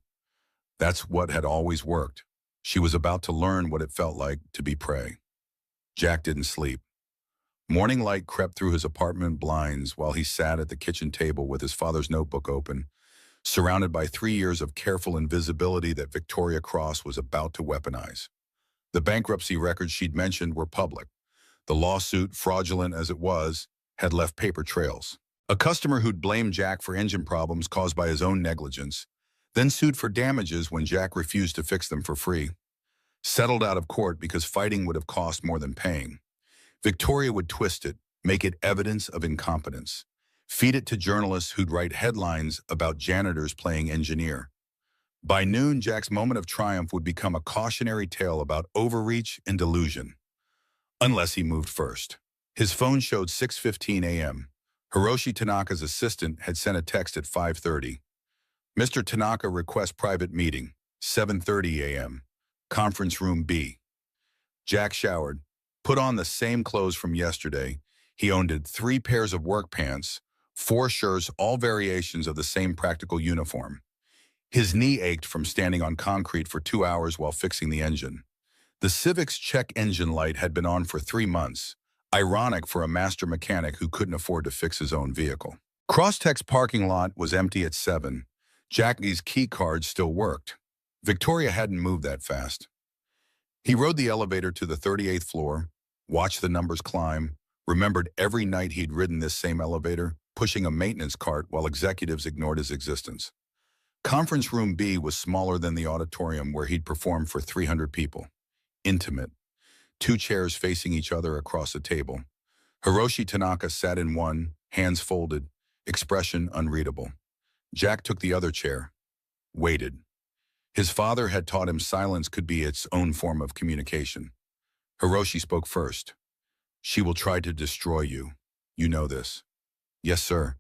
That's what had always worked. She was about to learn what it felt like to be prey. Jack didn't sleep. Morning light crept through his apartment blinds while he sat at the kitchen table with his father's notebook open, surrounded by 3 years of careful invisibility that Victoria Cross was about to weaponize. The bankruptcy records she'd mentioned were public. The lawsuit, fraudulent as it was, had left paper trails. A customer who'd blamed Jack for engine problems caused by his own negligence, then sued for damages when Jack refused to fix them for free, settled out of court because fighting would have cost more than paying. Victoria would twist it, make it evidence of incompetence, feed it to journalists who'd write headlines about janitors playing engineer. By noon, Jack's moment of triumph would become a cautionary tale about overreach and delusion. Unless he moved first. His phone showed 6:15 a.m. Hiroshi Tanaka's assistant had sent a text at 5:30. Mr. Tanaka requests private meeting, 7:30 a.m. Conference room B. Jack showered, put on the same clothes from yesterday. He owned 3 pairs of work pants, 4 shirts, all variations of the same practical uniform. His knee ached from standing on concrete for 2 hours while fixing the engine. The Civic's check engine light had been on for 3 months, ironic for a master mechanic who couldn't afford to fix his own vehicle. Crosstech's parking lot was empty at 7. Jackie's key card still worked. Victoria hadn't moved that fast. He rode the elevator to the 38th floor, watched the numbers climb, remembered every night he'd ridden this same elevator, pushing a maintenance cart while executives ignored his existence. Conference room B was smaller than the auditorium where he'd performed for 300 people. Intimate. 2 chairs facing each other across a table. Hiroshi Tanaka sat in one, hands folded, expression unreadable. Jack took the other chair, waited. His father had taught him silence could be its own form of communication. Hiroshi spoke first. She will try to destroy you. You know this. Yes, sir.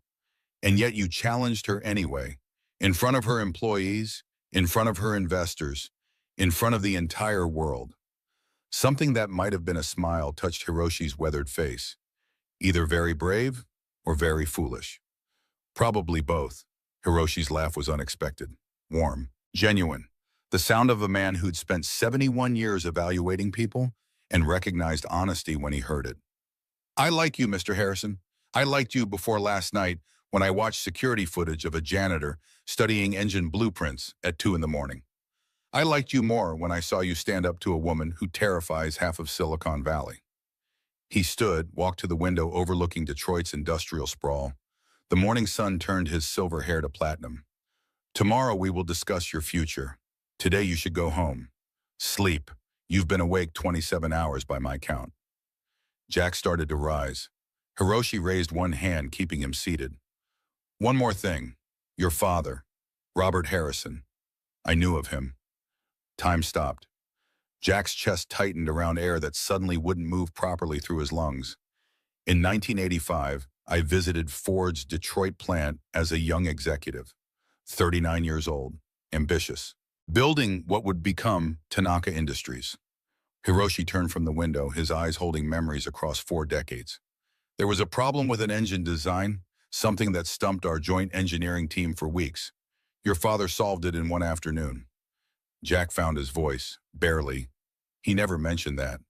And yet you challenged her anyway. In front of her employees, in front of her investors, in front of the entire world. Something that might have been a smile touched Hiroshi's weathered face. Either very brave or very foolish. Probably both. Hiroshi's laugh was unexpected, warm, genuine. The sound of a man who'd spent 71 years evaluating people and recognized honesty when he heard it. I like you, Mr. Harrison. I liked you before last night when I watched security footage of a janitor studying engine blueprints at 2 in the morning. I liked you more when I saw you stand up to a woman who terrifies half of Silicon Valley. He stood, walked to the window overlooking Detroit's industrial sprawl. The morning sun turned his silver hair to platinum. Tomorrow we will discuss your future. Today you should go home. Sleep. You've been awake 27 hours by my count. Jack started to rise. Hiroshi raised one hand, keeping him seated. One more thing. Your father, Robert Harrison. I knew of him. Time stopped. Jack's chest tightened around air that suddenly wouldn't move properly through his lungs. In 1985, I visited Ford's Detroit plant as a young executive, 39 years old, ambitious, building what would become Tanaka Industries. Hiroshi turned from the window, his eyes holding memories across 4 decades. There was a problem with an engine design, something that stumped our joint engineering team for weeks. Your father solved it in one afternoon. Jack found his voice, barely. He never mentioned that.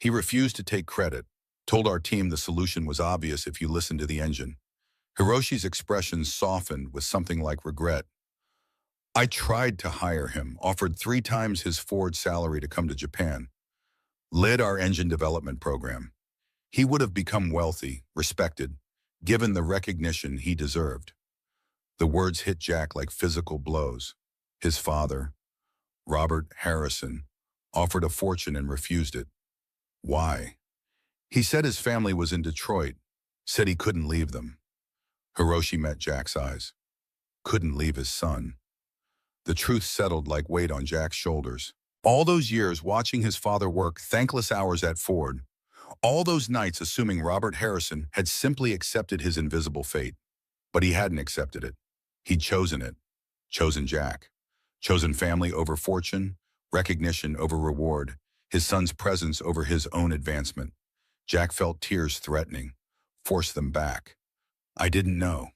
He refused to take credit, told our team the solution was obvious if you listened to the engine. Hiroshi's expression softened with something like regret. I tried to hire him, offered 3 times his Ford salary to come to Japan, led our engine development program. He would have become wealthy, respected, given the recognition he deserved. The words hit Jack like physical blows. His father, Robert Harrison, offered a fortune and refused it. Why? He said his family was in Detroit, said he couldn't leave them. Hiroshi met Jack's eyes. Couldn't leave his son. The truth settled like weight on Jack's shoulders. All those years watching his father work thankless hours at Ford, all those nights assuming Robert Harrison had simply accepted his invisible fate. But he hadn't accepted it. He'd chosen it. Chosen Jack. Chosen family over fortune, recognition over reward, his son's presence over his own advancement. Jack felt tears threatening. Force them back. I didn't know.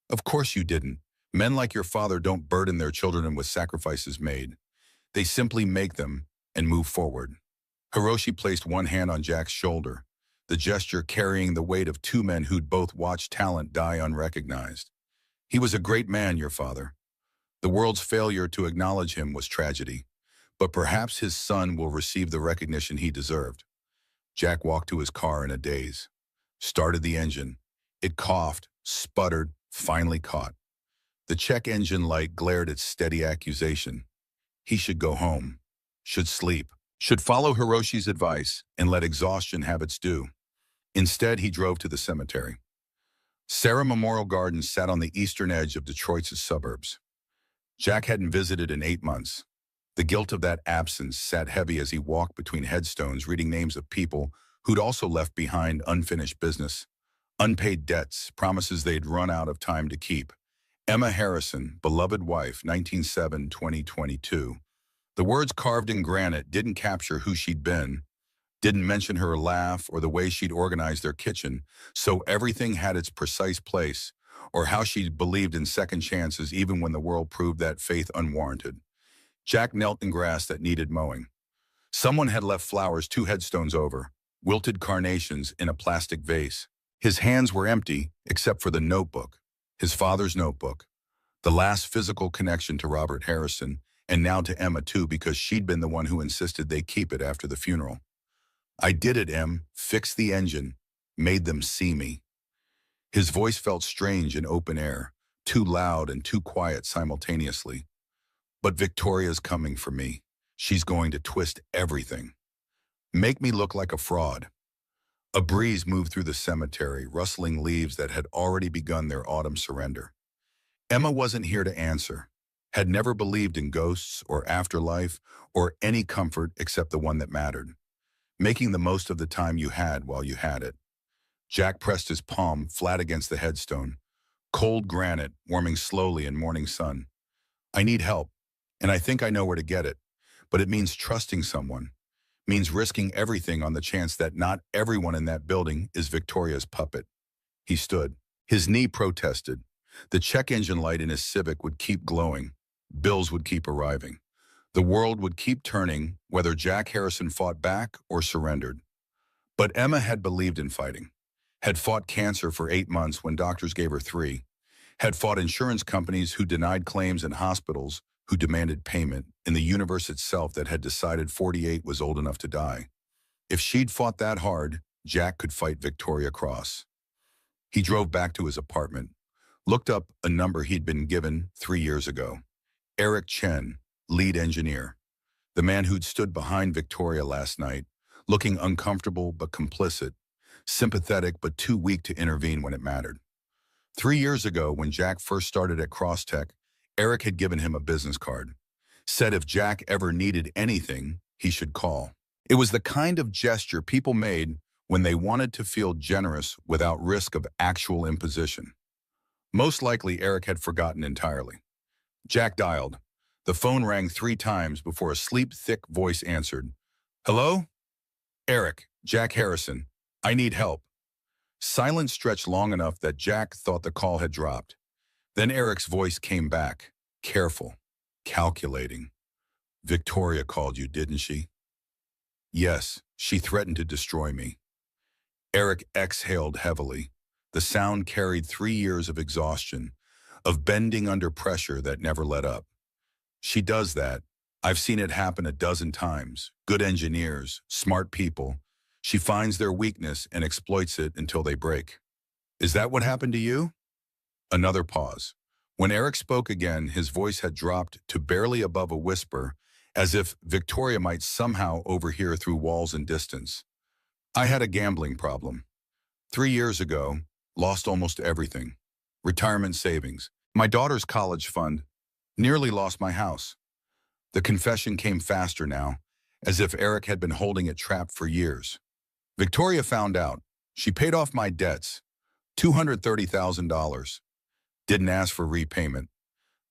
Of course you didn't. Men like your father don't burden their children with sacrifices made. They simply make them and move forward. Hiroshi placed one hand on Jack's shoulder, the gesture carrying the weight of 2 men who'd both watched talent die unrecognized. He was a great man, your father. The world's failure to acknowledge him was tragedy, but perhaps his son will receive the recognition he deserved. Jack walked to his car in a daze, started the engine. It coughed, sputtered, finally caught. The check engine light glared its steady accusation. He should go home, should sleep, should follow Hiroshi's advice and let exhaustion have its due. Instead, he drove to the cemetery. Sarah Memorial Gardens sat on the eastern edge of Detroit's suburbs. Jack hadn't visited in 8 months. The guilt of that absence sat heavy as he walked between headstones reading names of people who'd also left behind unfinished business, unpaid debts, promises they'd run out of time to keep. Emma Harrison, beloved wife, 1907-2022. The words carved in granite didn't capture who she'd been, didn't mention her laugh or the way she'd organized their kitchen, so everything had its precise place, or how she believed in second chances even when the world proved that faith unwarranted. Jack knelt in grass that needed mowing. Someone had left flowers 2 headstones over, wilted carnations in a plastic vase. His hands were empty, except for the notebook, his father's notebook, the last physical connection to Robert Harrison, and now to Emma too, because she'd been the one who insisted they keep it after the funeral. I did it, Em. Fixed the engine. Made them see me. His voice felt strange in open air, too loud and too quiet simultaneously. But Victoria's coming for me. She's going to twist everything. Make me look like a fraud. A breeze moved through the cemetery, rustling leaves that had already begun their autumn surrender. Emma wasn't here to answer, had never believed in ghosts or afterlife or any comfort except the one that mattered, making the most of the time you had while you had it. Jack pressed his palm flat against the headstone, cold granite warming slowly in morning sun. I need help, and I think I know where to get it, but it means trusting someone, means risking everything on the chance that not everyone in that building is Victoria's puppet. He stood. His knee protested. The check engine light in his Civic would keep glowing. Bills would keep arriving. The world would keep turning, whether Jack Harrison fought back or surrendered. But Emma had believed in fighting, had fought cancer for 8 months when doctors gave her 3, had fought insurance companies who denied claims and hospitals who demanded payment in the universe itself that had decided 48 was old enough to die. If she'd fought that hard, Jack could fight Victoria Cross. He drove back to his apartment, looked up a number he'd been given 3 years ago. Eric Chen, lead engineer, the man who'd stood behind Victoria last night, looking uncomfortable but complicit, sympathetic but too weak to intervene when it mattered. 3 years ago, when Jack first started at Crosstech, Eric had given him a business card, said if Jack ever needed anything, he should call. It was the kind of gesture people made when they wanted to feel generous without risk of actual imposition. Most likely, Eric had forgotten entirely. Jack dialed. The phone rang 3 times before a sleep-thick voice answered. "Hello? Eric, Jack Harrison. I need help." Silence stretched long enough that Jack thought the call had dropped. Then Eric's voice came back, careful, calculating. "Victoria called you, didn't she?" "Yes, she threatened to destroy me." Eric exhaled heavily. The sound carried 3 years of exhaustion, of bending under pressure that never let up. "She does that. I've seen it happen a dozen times. Good engineers, smart people. She finds their weakness and exploits it until they break." "Is that what happened to you?" Another pause. When Eric spoke again, his voice had dropped to barely above a whisper, as if Victoria might somehow overhear through walls and distance. "I had a gambling problem. 3 years ago, lost almost everything. Retirement savings, my daughter's college fund, nearly lost my house." The confession came faster now, as if Eric had been holding it trapped for years. "Victoria found out. She paid off my debts, $230,000. Didn't ask for repayment.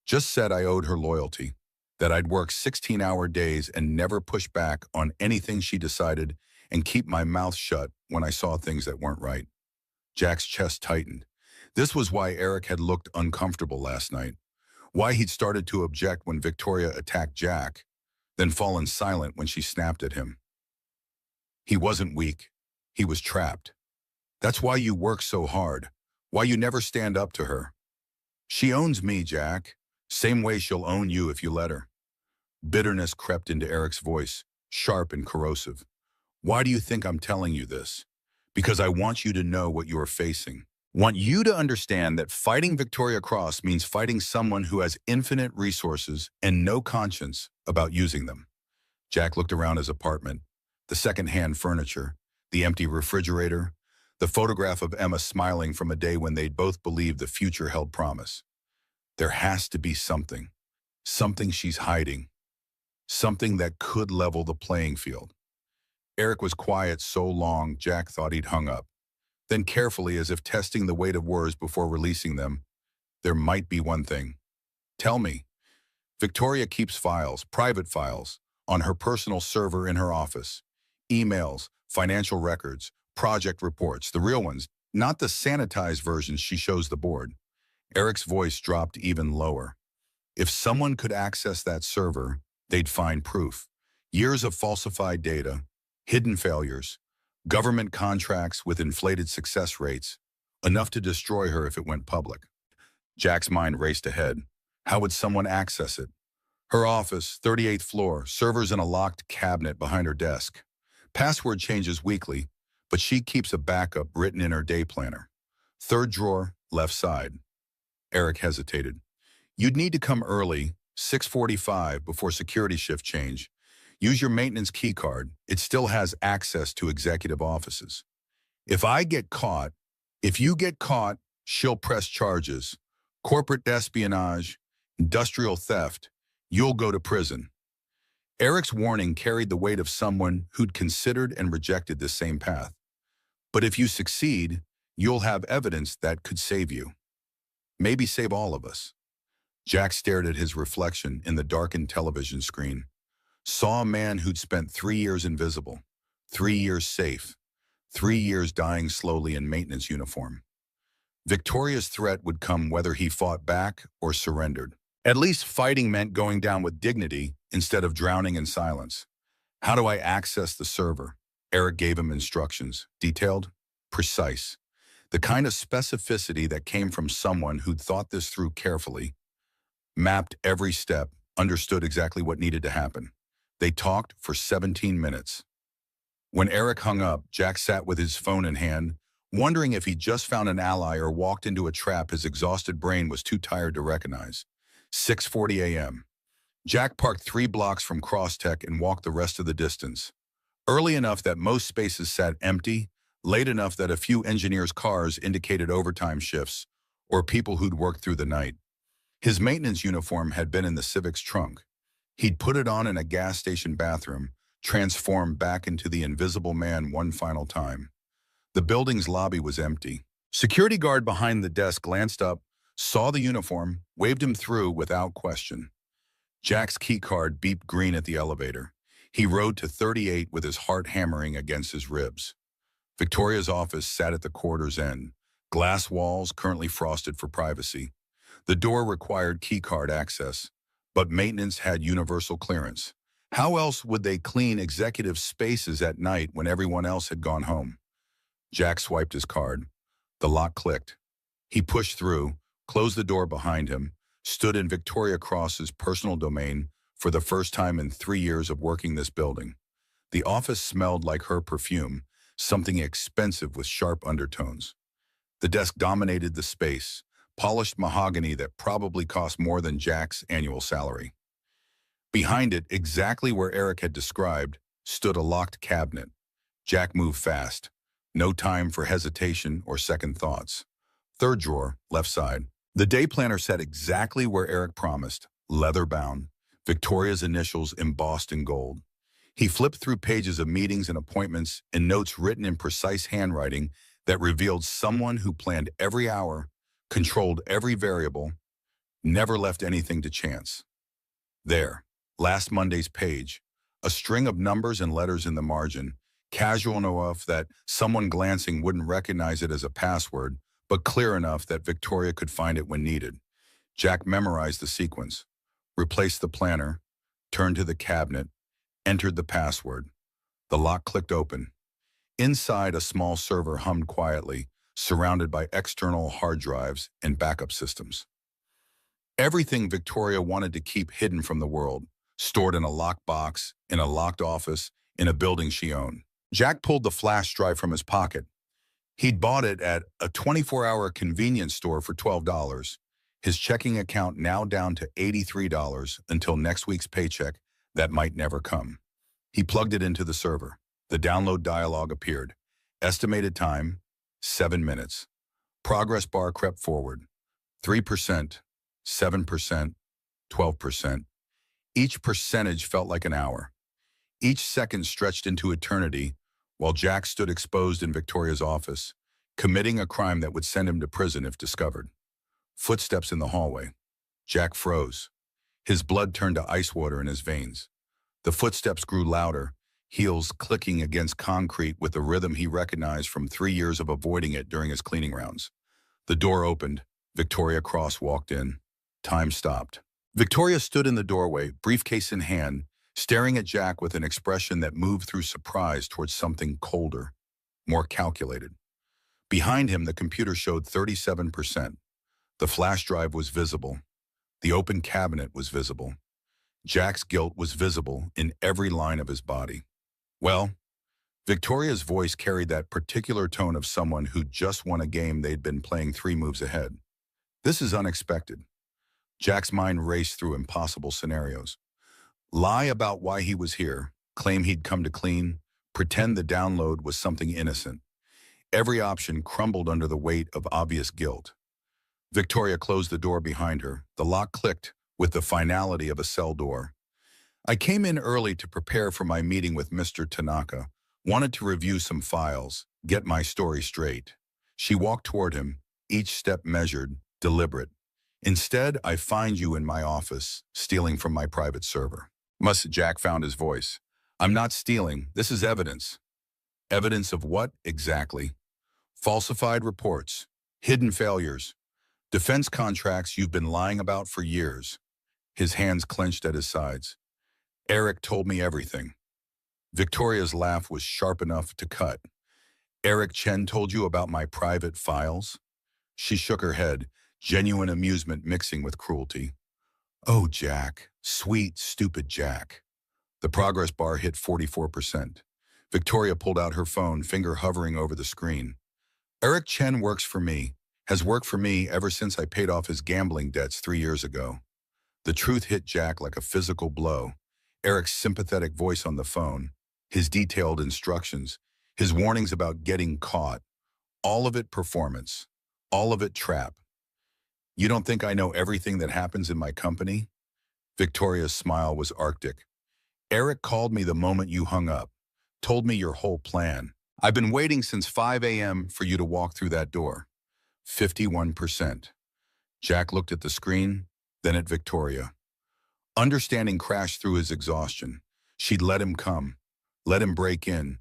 Just said I owed her loyalty, that I'd work 16-hour days and never push back on anything she decided and keep my mouth shut when I saw things that weren't right." Jack's chest tightened. This was why Eric had looked uncomfortable last night, why he'd started to object when Victoria attacked Jack, then fallen silent when she snapped at him. He wasn't weak. He was trapped. "That's why you work so hard, why you never stand up to her. She owns me, Jack. Same way she'll own you if you let her." Bitterness crept into Eric's voice, sharp and corrosive. "Why do you think I'm telling you this? Because I want you to know what you are facing. Want you to understand that fighting Victoria Cross means fighting someone who has infinite resources and no conscience about using them." Jack looked around his apartment, the second-hand furniture, the empty refrigerator, the photograph of Emma smiling from a day when they'd both believed the future held promise. There has to be something she's hiding, something that could level the playing field. Eric was quiet so long Jack thought he'd hung up. Then carefully, as if testing the weight of words before releasing them, "There might be one thing. Tell me." "Victoria keeps files, private files, on her personal server in her office. Emails, financial records, project reports, the real ones, not the sanitized versions she shows the board." Eric's voice dropped even lower. "If someone could access that server, they'd find proof. Years of falsified data, hidden failures, government contracts with inflated success rates, enough to destroy her if it went public." Jack's mind raced ahead. How would someone access it? Her office, 38th floor, servers in a locked cabinet behind her desk. Password changes weekly, but she keeps a backup written in her day planner. Third drawer, left side. Eric hesitated. "You'd need to come early, 6:45, before security shift change. Use your maintenance key card. It still has access to executive offices. If you get caught, she'll press charges. Corporate espionage, industrial theft. You'll go to prison." Eric's warning carried the weight of someone who'd considered and rejected this same path. "But if you succeed, you'll have evidence that could save you. Maybe save all of us." Jack stared at his reflection in the darkened television screen. Saw a man who'd spent 3 years invisible, 3 years safe, 3 years dying slowly in maintenance uniform. Victoria's threat would come whether he fought back or surrendered. At least fighting meant going down with dignity instead of drowning in silence. "How do I access the server?" Eric gave him instructions, detailed, precise. The kind of specificity that came from someone who'd thought this through carefully, mapped every step, understood exactly what needed to happen. They talked for 17 minutes. When Eric hung up, Jack sat with his phone in hand, wondering if he'd just found an ally or walked into a trap his exhausted brain was too tired to recognize. 6:40 a.m. Jack parked 3 blocks from Crosstech and walked the rest of the distance. Early enough that most spaces sat empty, late enough that a few engineers' cars indicated overtime shifts or people who'd worked through the night. His maintenance uniform had been in the Civic's trunk. He'd put it on in a gas station bathroom, transformed back into the invisible man one final time. The building's lobby was empty. Security guard behind the desk glanced up, saw the uniform, waved him through without question. Jack's keycard beeped green at the elevator. He rode to 38 with his heart hammering against his ribs. Victoria's office sat at the corridor's end, glass walls currently frosted for privacy. The door required keycard access, but maintenance had universal clearance. How else would they clean executive spaces at night when everyone else had gone home? Jack swiped his card. The lock clicked. He pushed through, closed the door behind him, stood in Victoria Cross's personal domain for the first time in 3 years of working this building. The office smelled like her perfume, something expensive with sharp undertones. The desk dominated the space, polished mahogany that probably cost more than Jack's annual salary. Behind it, exactly where Eric had described, stood a locked cabinet. Jack moved fast. No time for hesitation or second thoughts. Third drawer, left side. The day planner sat exactly where Eric promised, leather-bound, Victoria's initials embossed in gold. He flipped through pages of meetings and appointments and notes written in precise handwriting that revealed someone who planned every hour, controlled every variable, never left anything to chance. There, last Monday's page, a string of numbers and letters in the margin, casual enough that someone glancing wouldn't recognize it as a password, but clear enough that Victoria could find it when needed. Jack memorized the sequence, replaced the planner, turned to the cabinet, entered the password. The lock clicked open. Inside, a small server hummed quietly, surrounded by external hard drives and backup systems. Everything Victoria wanted to keep hidden from the world, stored in a locked box, in a locked office, in a building she owned. Jack pulled the flash drive from his pocket. He'd bought it at a 24-hour convenience store for $12, his checking account now down to $83 until next week's paycheck that might never come. He plugged it into the server. The download dialog appeared. Estimated time, 7 minutes. Progress bar crept forward. 3%, 7%, 12%. Each percentage felt like an hour. Each second stretched into eternity, while Jack stood exposed in Victoria's office, committing a crime that would send him to prison if discovered. Footsteps in the hallway. Jack froze. His blood turned to ice water in his veins. The footsteps grew louder, heels clicking against concrete with a rhythm he recognized from 3 years of avoiding it during his cleaning rounds. The door opened. Victoria Cross walked in. Time stopped. Victoria stood in the doorway, briefcase in hand, staring at Jack with an expression that moved through surprise towards something colder, more calculated. Behind him, the computer showed 37%. The flash drive was visible. The open cabinet was visible. Jack's guilt was visible in every line of his body. Well, Victoria's voice carried that particular tone of someone who just won a game they'd been playing 3 moves ahead. This is unexpected. Jack's mind raced through impossible scenarios. Lie about why he was here, claim he'd come to clean, pretend the download was something innocent. Every option crumbled under the weight of obvious guilt. Victoria closed the door behind her. The lock clicked with the finality of a cell door. I came in early to prepare for my meeting with Mr. Tanaka, wanted to review some files, get my story straight. She walked toward him, each step measured, deliberate. Instead, I find you in my office, stealing from my private server. Jack found his voice. I'm not stealing. This is evidence. Evidence of what, exactly? Falsified reports, hidden failures, defense contracts you've been lying about for years. His hands clenched at his sides. Eric told me everything. Victoria's laugh was sharp enough to cut. Eric Chen told you about my private files? She shook her head, genuine amusement mixing with cruelty. Oh, Jack. Sweet, stupid Jack. The progress bar hit 44%. Victoria pulled out her phone, finger hovering over the screen. Eric Chen works for me, has worked for me ever since I paid off his gambling debts 3 years ago. The truth hit Jack like a physical blow. Eric's sympathetic voice on the phone, his detailed instructions, his warnings about getting caught, all of it performance, all of it trap. You don't think I know everything that happens in my company? Victoria's smile was arctic. Eric called me the moment you hung up, told me your whole plan. I've been waiting since 5 a.m. for you to walk through that door. 51%. Jack looked at the screen, then at Victoria. Understanding crashed through his exhaustion. She'd let him come, let him break in,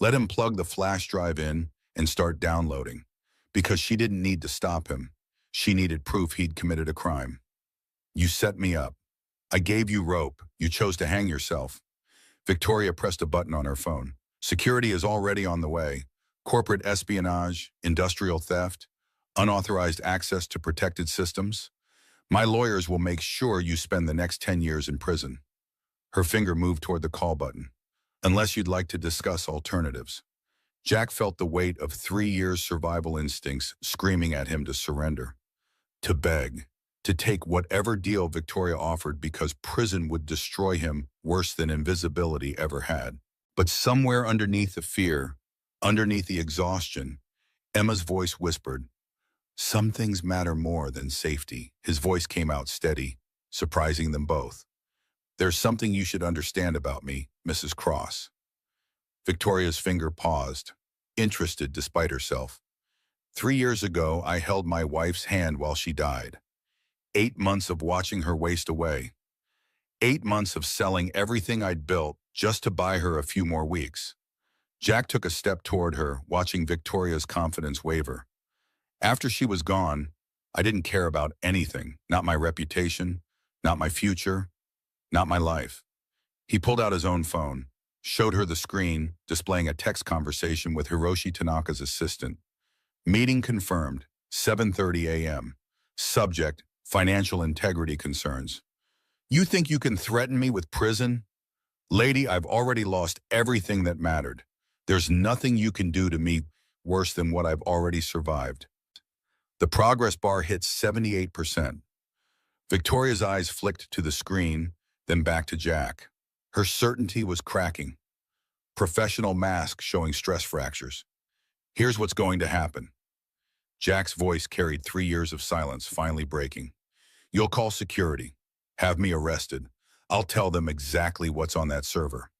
let him plug the flash drive in and start downloading. Because she didn't need to stop him. She needed proof he'd committed a crime. You set me up. I gave you rope. You chose to hang yourself. Victoria pressed a button on her phone. Security is already on the way. Corporate espionage, industrial theft, unauthorized access to protected systems. My lawyers will make sure you spend the next 10 years in prison. Her finger moved toward the call button. Unless you'd like to discuss alternatives. Jack felt the weight of 3 years' survival instincts screaming at him to surrender. To beg. To take whatever deal Victoria offered because prison would destroy him worse than invisibility ever had. But somewhere underneath the fear, underneath the exhaustion, Emma's voice whispered, "Some things matter more than safety." His voice came out steady, surprising them both. "There's something you should understand about me, Mrs. Cross." Victoria's finger paused, interested despite herself. 3 years ago, I held my wife's hand while she died. 8 months of watching her waste away. 8 months of selling everything I'd built just to buy her a few more weeks. Jack took a step toward her, watching Victoria's confidence waver. After she was gone, I didn't care about anything. Not my reputation, not my future, not my life. He pulled out his own phone, showed her the screen, displaying a text conversation with Hiroshi Tanaka's assistant. Meeting confirmed, 7:30 a.m. Subject, financial integrity concerns. You think you can threaten me with prison? Lady, I've already lost everything that mattered. There's nothing you can do to me worse than what I've already survived. The progress bar hit 78%. Victoria's eyes flicked to the screen, then back to Jack. Her certainty was cracking. Professional mask showing stress fractures. Here's what's going to happen. Jack's voice carried 3 years of silence, finally breaking. You'll call security. Have me arrested. I'll tell them exactly what's on that server.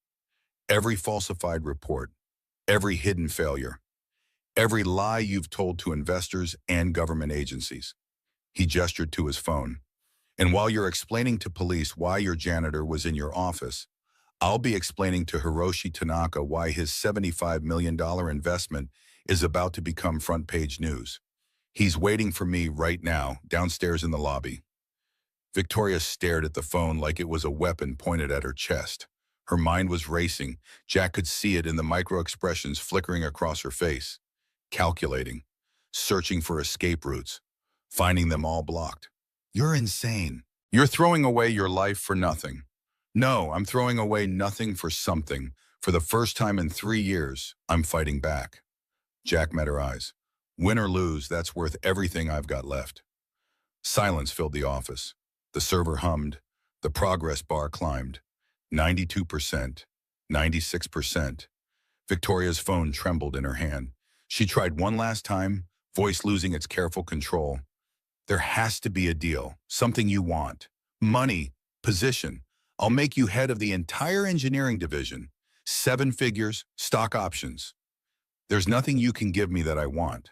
Every falsified report, every hidden failure, every lie you've told to investors and government agencies. He gestured to his phone. And while you're explaining to police why your janitor was in your office, I'll be explaining to Hiroshi Tanaka why his $75 million investment is about to become front-page news. He's waiting for me right now, downstairs in the lobby. Victoria stared at the phone like it was a weapon pointed at her chest. Her mind was racing. Jack could see it in the micro-expressions flickering across her face. Calculating, searching for escape routes, finding them all blocked. You're insane. You're throwing away your life for nothing. No, I'm throwing away nothing for something. For the first time in 3 years, I'm fighting back. Jack met her eyes. Win or lose, that's worth everything I've got left. Silence filled the office. The server hummed. The progress bar climbed. 92%, 96%. Victoria's phone trembled in her hand. She tried one last time, voice losing its careful control. There has to be a deal, something you want. Money, position. I'll make you head of the entire engineering division. 7 figures, stock options. There's nothing you can give me that I want.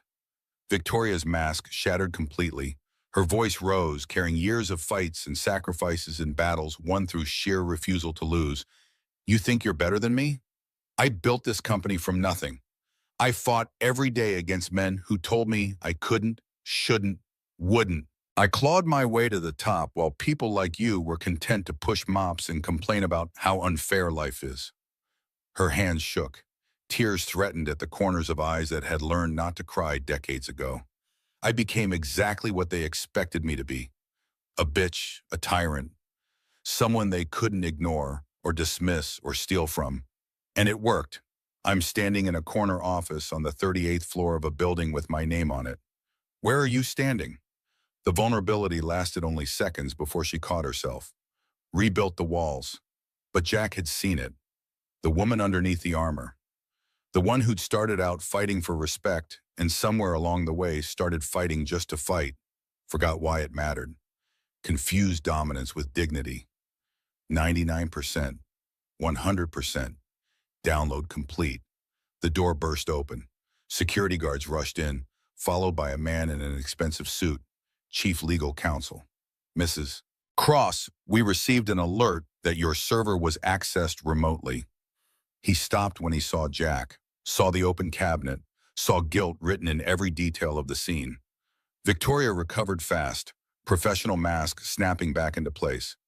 Victoria's mask shattered completely. Her voice rose, carrying years of fights and sacrifices and battles won through sheer refusal to lose. You think you're better than me? I built this company from nothing. I fought every day against men who told me I couldn't, shouldn't, wouldn't. I clawed my way to the top while people like you were content to push mops and complain about how unfair life is. Her hands shook. Tears threatened at the corners of eyes that had learned not to cry decades ago. I became exactly what they expected me to be. A bitch, a tyrant, someone they couldn't ignore or dismiss or steal from. And it worked. I'm standing in a corner office on the 38th floor of a building with my name on it. Where are you standing? The vulnerability lasted only seconds before she caught herself. Rebuilt the walls. But Jack had seen it. The woman underneath the armor. The one who'd started out fighting for respect and somewhere along the way started fighting just to fight. Forgot why it mattered. Confused dominance with dignity. 99%. 100%. Download complete. The door burst open. Security guards rushed in, followed by a man in an expensive suit, chief legal counsel. Mrs. Cross, we received an alert that your server was accessed remotely. He stopped when he saw Jack, saw the open cabinet, saw guilt written in every detail of the scene. Victoria recovered fast, professional mask snapping back into place.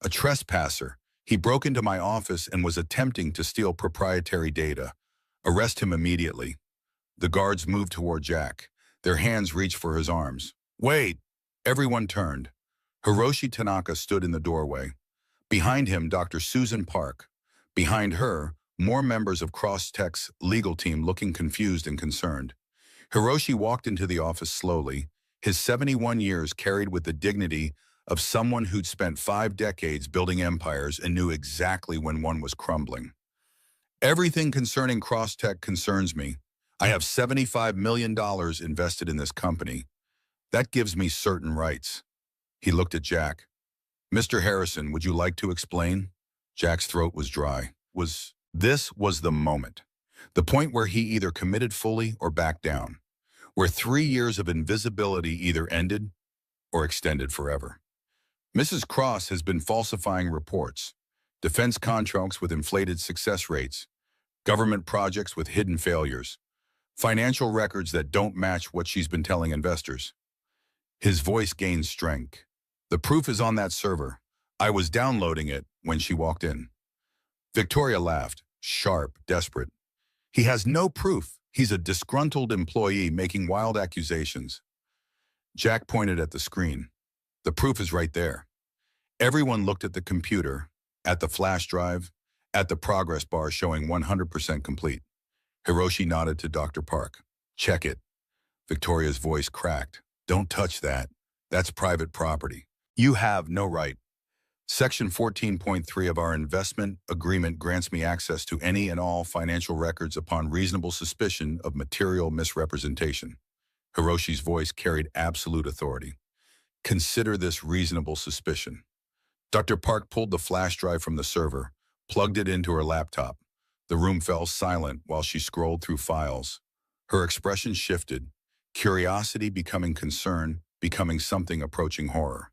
A trespasser. He broke into my office and was attempting to steal proprietary data. Arrest him immediately. The guards moved toward Jack. Their hands reached for his arms. Wait! Everyone turned. Hiroshi Tanaka stood in the doorway. Behind him, Dr. Susan Park. Behind her, more members of Crosstech's legal team looking confused and concerned. Hiroshi walked into the office slowly, his 71 years carried with the dignity of someone who'd spent 5 decades building empires and knew exactly when one was crumbling. Everything concerning Crosstech concerns me. I have $75 million invested in this company. That gives me certain rights. He looked at Jack. Mr. Harrison, would you like to explain? Jack's throat was dry. This was the moment. The point where he either committed fully or backed down. Where 3 years of invisibility either ended or extended forever. Mrs. Cross has been falsifying reports, defense contracts with inflated success rates, government projects with hidden failures, financial records that don't match what she's been telling investors. His voice gained strength. The proof is on that server. I was downloading it when she walked in. Victoria laughed, sharp, desperate. He has no proof. He's a disgruntled employee making wild accusations. Jack pointed at the screen. The proof is right there. Everyone looked at the computer, at the flash drive, at the progress bar showing 100% complete. Hiroshi nodded to Dr. Park. Check it. Victoria's voice cracked. Don't touch that. That's private property. You have no right. Section 14.3 of our investment agreement grants me access to any and all financial records upon reasonable suspicion of material misrepresentation. Hiroshi's voice carried absolute authority. Consider this reasonable suspicion. Dr. Park pulled the flash drive from the server, plugged it into her laptop. The room fell silent while she scrolled through files. Her expression shifted, curiosity becoming concern, becoming something approaching horror.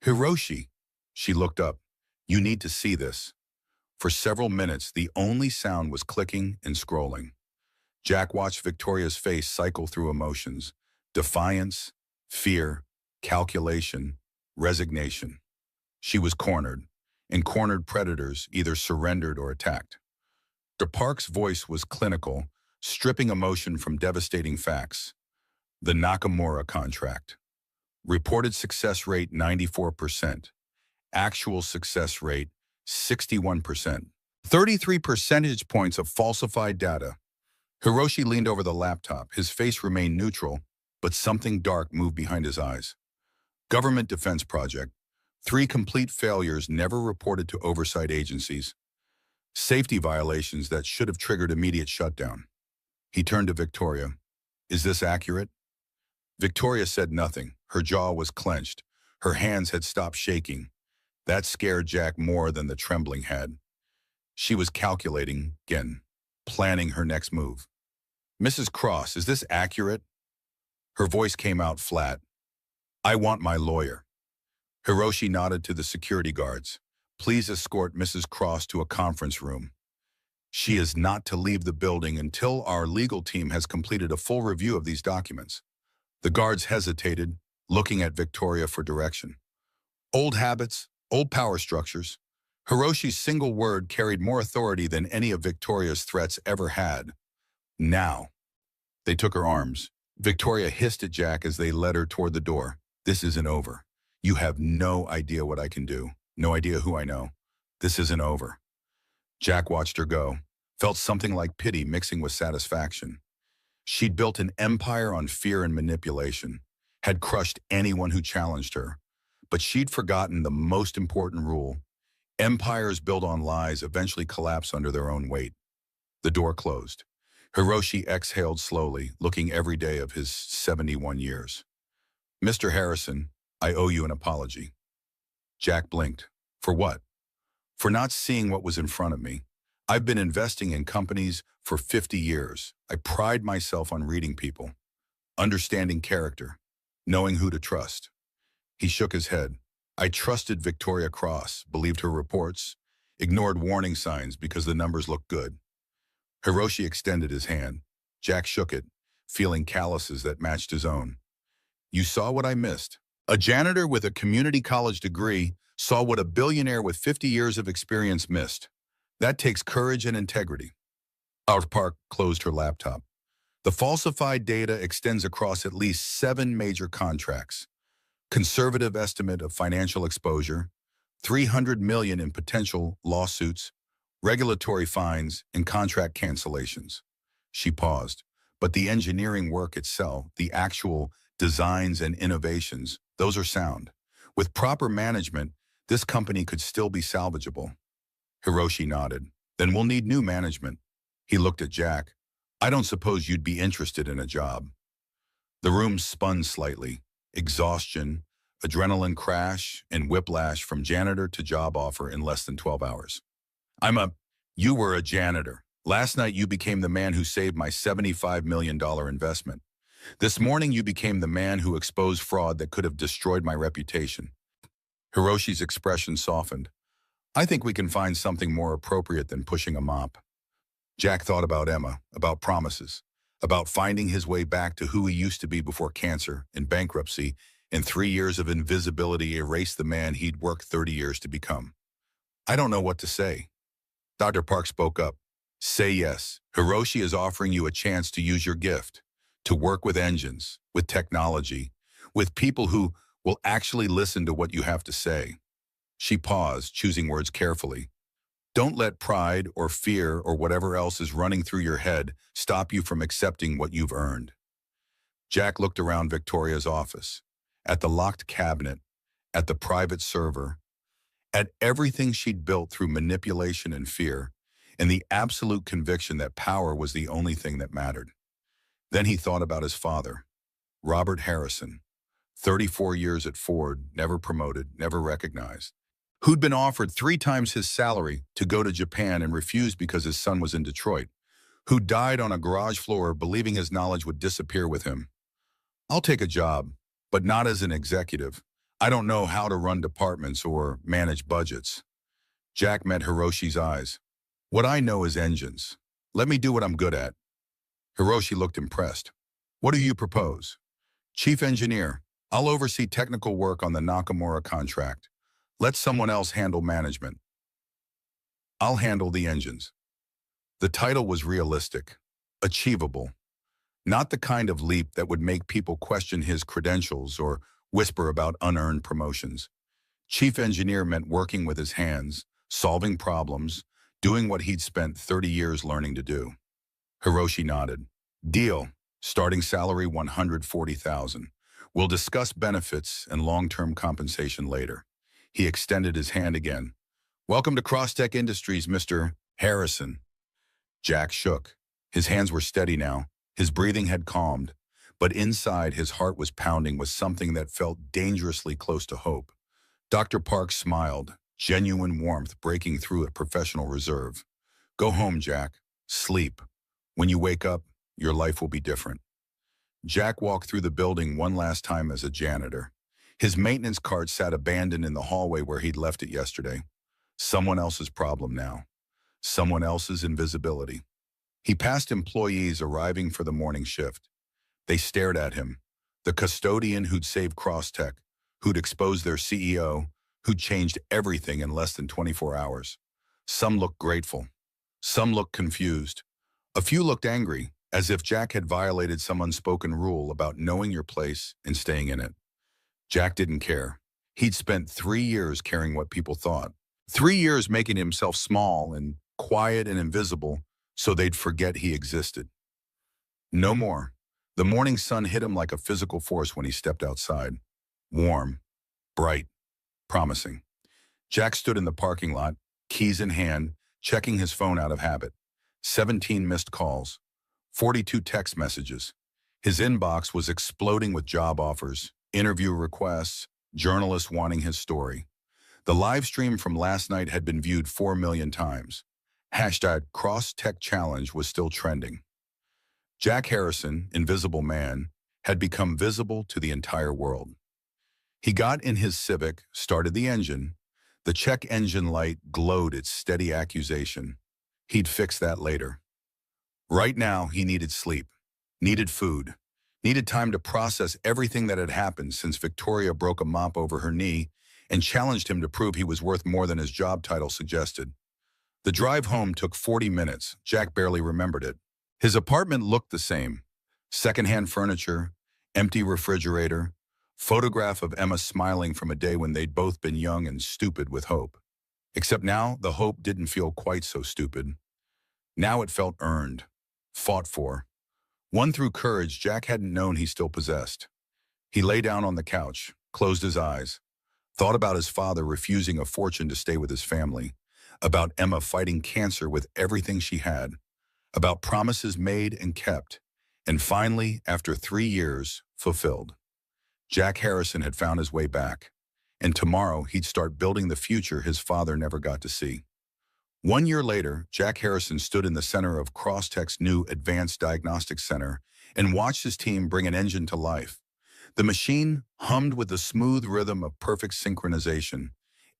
Hiroshi, she looked up. You need to see this. For several minutes, the only sound was clicking and scrolling. Jack watched Victoria's face cycle through emotions. Defiance, fear, calculation, resignation. She was cornered, and cornered predators either surrendered or attacked. Dr. Park's voice was clinical, stripping emotion from devastating facts. The Nakamura contract. Reported success rate 94%. Actual success rate 61%. 33 percentage points of falsified data. Hiroshi leaned over the laptop. His face remained neutral, but something dark moved behind his eyes. Government defense project. 3 complete failures never reported to oversight agencies. Safety violations that should have triggered immediate shutdown. He turned to Victoria. Is this accurate? Victoria said nothing. Her jaw was clenched. Her hands had stopped shaking. That scared Jack more than the trembling had. She was calculating, again, planning her next move. Mrs. Cross, is this accurate? Her voice came out flat. I want my lawyer. Hiroshi nodded to the security guards. Please escort Mrs. Cross to a conference room. She is not to leave the building until our legal team has completed a full review of these documents. The guards hesitated, looking at Victoria for direction. Old habits, old power structures. Hiroshi's single word carried more authority than any of Victoria's threats ever had. Now. They took her arms. Victoria hissed at Jack as they led her toward the door. This isn't over. You have no idea what I can do. No idea who I know. This isn't over. Jack watched her go, felt something like pity mixing with satisfaction. She'd built an empire on fear and manipulation, had crushed anyone who challenged her. But she'd forgotten the most important rule. Empires built on lies eventually collapse under their own weight. The door closed. Hiroshi exhaled slowly, looking every day of his 71 years. Mr. Harrison, I owe you an apology. Jack blinked. For what? For not seeing what was in front of me. I've been investing in companies for 50 years. I pride myself on reading people, understanding character, knowing who to trust. He shook his head. I trusted Victoria Cross, believed her reports, ignored warning signs because the numbers looked good. Hiroshi extended his hand. Jack shook it, feeling calluses that matched his own. You saw what I missed. A janitor with a community college degree saw what a billionaire with 50 years of experience missed. That takes courage and integrity. Our Park closed her laptop. The falsified data extends across at least 7 major contracts. Conservative estimate of financial exposure, 300 million in potential lawsuits, regulatory fines, and contract cancellations. She paused. But the engineering work itself, the actual designs and innovations, those are sound. With proper management, this company could still be salvageable. Hiroshi nodded. Then we'll need new management. He looked at Jack. I don't suppose you'd be interested in a job. The room spun slightly. Exhaustion, adrenaline crash, and whiplash from janitor to job offer in less than 12 hours. You were a janitor. Last night you became the man who saved my $75 million investment. This morning you became the man who exposed fraud that could have destroyed my reputation. Hiroshi's expression softened. I think we can find something more appropriate than pushing a mop. Jack thought about Emma, about promises, about finding his way back to who he used to be before cancer and bankruptcy, and 3 years of invisibility erased the man he'd worked 30 years to become. I don't know what to say. Dr. Park spoke up. Say yes. Hiroshi is offering you a chance to use your gift, to work with engines, with technology, with people who will actually listen to what you have to say. She paused, choosing words carefully. Don't let pride or fear or whatever else is running through your head stop you from accepting what you've earned. Jack looked around Victoria's office, at the locked cabinet, at the private server, at everything she'd built through manipulation and fear, and the absolute conviction that power was the only thing that mattered. Then he thought about his father, Robert Harrison, 34 years at Ford, never promoted, never recognized, who'd been offered 3 times his salary to go to Japan and refused because his son was in Detroit, who died on a garage floor believing his knowledge would disappear with him. I'll take a job, but not as an executive. I don't know how to run departments or manage budgets. Jack met Hiroshi's eyes. What I know is engines. Let me do what I'm good at. Hiroshi looked impressed. What do you propose? Chief engineer. I'll oversee technical work on the Nakamura contract. Let someone else handle management. I'll handle the engines. The title was realistic, achievable, not the kind of leap that would make people question his credentials or whisper about unearned promotions. Chief engineer meant working with his hands, solving problems, doing what he'd spent 30 years learning to do. Hiroshi nodded. Deal. Starting salary $140,000. We'll discuss benefits and long-term compensation later. He extended his hand again. Welcome to Crosstech Industries, Mr. Harrison. Jack shook. His hands were steady now. His breathing had calmed, but inside his heart was pounding with something that felt dangerously close to hope. Dr. Park smiled, genuine warmth breaking through a professional reserve. Go home, Jack. Sleep. When you wake up, your life will be different. Jack walked through the building one last time as a janitor. His maintenance cart sat abandoned in the hallway where he'd left it yesterday. Someone else's problem now. Someone else's invisibility. He passed employees arriving for the morning shift. They stared at him. The custodian who'd saved Crosstech, who'd exposed their CEO, who'd changed everything in less than 24 hours. Some looked grateful. Some looked confused. A few looked angry, as if Jack had violated some unspoken rule about knowing your place and staying in it. Jack didn't care. He'd spent 3 years caring what people thought. 3 years making himself small and quiet and invisible so they'd forget he existed. No more. The morning sun hit him like a physical force when he stepped outside. Warm, bright, promising. Jack stood in the parking lot, keys in hand, checking his phone out of habit. 17 missed calls, 42 text messages. His inbox was exploding with job offers, interview requests, journalists wanting his story. The live stream from last night had been viewed 4 million times. Hashtag #CrossTechChallenge was still trending. Jack Harrison, Invisible Man, had become visible to the entire world. He got in his Civic, started the engine. The check engine light glowed its steady accusation. He'd fix that later. Right now, he needed sleep, needed food, needed time to process everything that had happened since Victoria broke a mop over her knee and challenged him to prove he was worth more than his job title suggested. The drive home took 40 minutes. Jack barely remembered it. His apartment looked the same. Secondhand furniture, empty refrigerator, photograph of Emma smiling from a day when they'd both been young and stupid with hope. Except now, the hope didn't feel quite so stupid. Now it felt earned, fought for. Won through courage Jack hadn't known he still possessed. He lay down on the couch, closed his eyes, thought about his father refusing a fortune to stay with his family, about Emma fighting cancer with everything she had, about promises made and kept, and finally, after 3 years, fulfilled. Jack Harrison had found his way back, and tomorrow he'd start building the future his father never got to see. 1 year later, Jack Harrison stood in the center of CrossTech's new Advanced Diagnostics Center and watched his team bring an engine to life. The machine hummed with the smooth rhythm of perfect synchronization,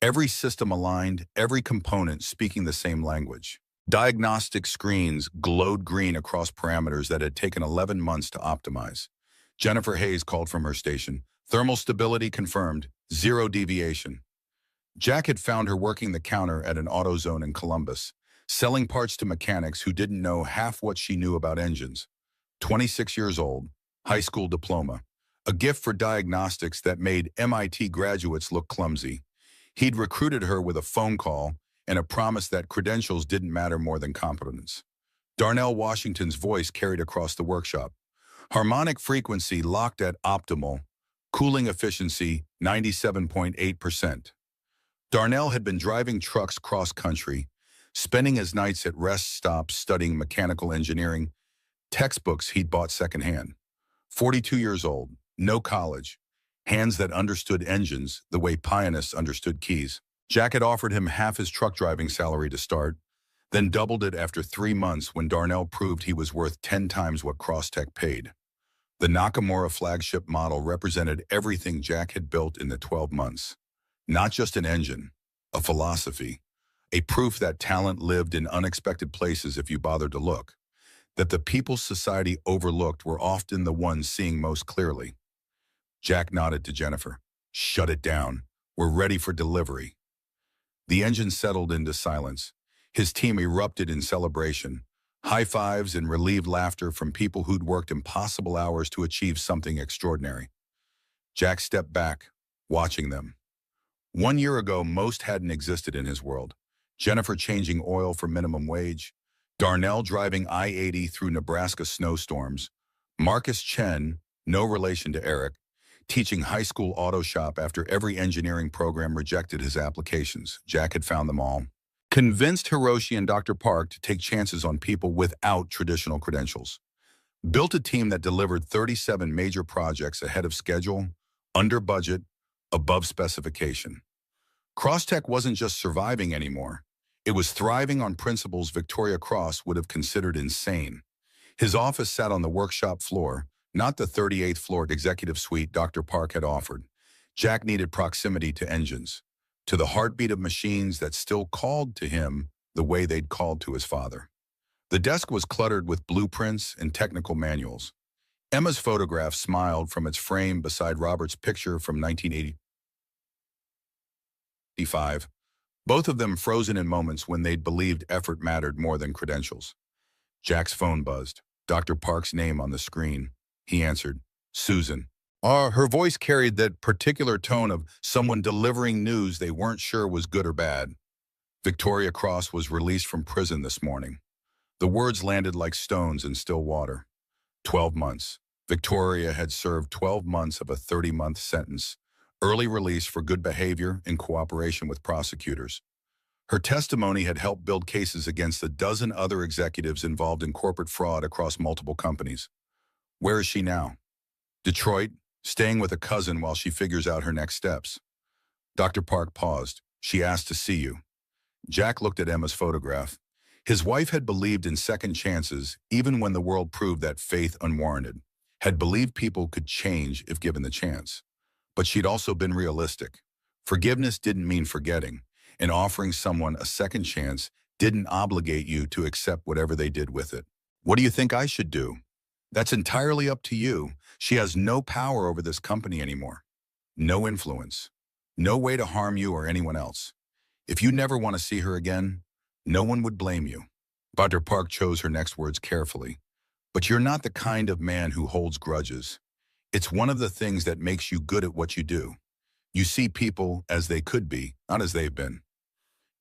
every system aligned, every component speaking the same language. Diagnostic screens glowed green across parameters that had taken 11 months to optimize. Jennifer Hayes called from her station. Thermal stability confirmed, 0 deviation. Jack had found her working the counter at an AutoZone in Columbus, selling parts to mechanics who didn't know half what she knew about engines. 26 years old, high school diploma, a gift for diagnostics that made MIT graduates look clumsy. He'd recruited her with a phone call and a promise that credentials didn't matter more than competence. Darnell Washington's voice carried across the workshop. Harmonic frequency locked at optimal, cooling efficiency 97.8%. Darnell had been driving trucks cross-country, spending his nights at rest stops studying mechanical engineering, textbooks he'd bought secondhand. 42 years old, no college, hands that understood engines the way pianists understood keys. Jack had offered him half his truck driving salary to start, then doubled it after 3 months when Darnell proved he was worth 10 times what CrossTech paid. The Nakamura flagship model represented everything Jack had built in the 12 months. Not just an engine, a philosophy, a proof that talent lived in unexpected places if you bothered to look, that the people society overlooked were often the ones seeing most clearly. Jack nodded to Jennifer. Shut it down. We're ready for delivery. The engine settled into silence. His team erupted in celebration, high fives and relieved laughter from people who'd worked impossible hours to achieve something extraordinary. Jack stepped back, watching them. 1 year ago, most hadn't existed in his world. Jennifer changing oil for minimum wage, Darnell driving I-80 through Nebraska snowstorms, Marcus Chen, no relation to Eric, teaching high school auto shop after every engineering program rejected his applications. Jack had found them all. Convinced Hiroshi and Dr. Park to take chances on people without traditional credentials. Built a team that delivered 37 major projects ahead of schedule, under budget, above specification. CrossTech wasn't just surviving anymore. It was thriving on principles Victoria Cross would have considered insane. His office sat on the workshop floor, not the 38th floor executive suite Dr. Park had offered. Jack needed proximity to engines, to the heartbeat of machines that still called to him the way they'd called to his father. The desk was cluttered with blueprints and technical manuals. Emma's photograph smiled from its frame beside Robert's picture from 1985, both of them frozen in moments when they'd believed effort mattered more than credentials. Jack's phone buzzed. Dr. Park's name on the screen. He answered, Susan. Her voice carried that particular tone of someone delivering news they weren't sure was good or bad. Victoria Cross was released from prison this morning. The words landed like stones in still water. 12 months. Victoria had served 12 months of a 30-month sentence, early release for good behavior in cooperation with prosecutors. Her testimony had helped build cases against a dozen other executives involved in corporate fraud across multiple companies. Where is she now? Detroit, staying with a cousin while she figures out her next steps. Dr. Park paused. She asked to see you. Jack looked at Emma's photograph. His wife had believed in second chances even when the world proved that faith unwarranted, had believed people could change if given the chance. But she'd also been realistic. Forgiveness didn't mean forgetting, and offering someone a second chance didn't obligate you to accept whatever they did with it. What do you think I should do? That's entirely up to you. She has no power over this company anymore. No influence. No way to harm you or anyone else. If you never want to see her again, no one would blame you. Dr. Park chose her next words carefully. But you're not the kind of man who holds grudges. It's one of the things that makes you good at what you do. You see people as they could be, not as they've been.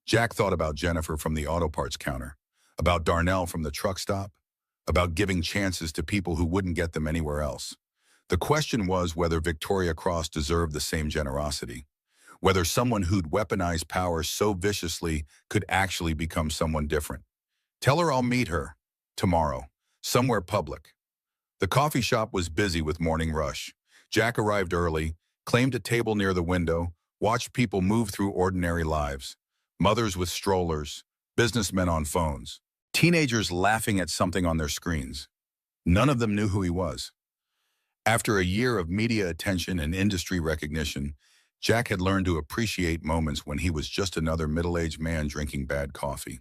Jack thought about Jennifer from the auto parts counter, about Darnell from the truck stop, about giving chances to people who wouldn't get them anywhere else. The question was whether Victoria Cross deserved the same generosity, whether someone who'd weaponized power so viciously could actually become someone different. Tell her I'll meet her tomorrow, somewhere public. The coffee shop was busy with morning rush. Jack arrived early, claimed a table near the window, watched people move through ordinary lives. Mothers with strollers, businessmen on phones, teenagers laughing at something on their screens. None of them knew who he was. After a year of media attention and industry recognition, Jack had learned to appreciate moments when he was just another middle-aged man drinking bad coffee.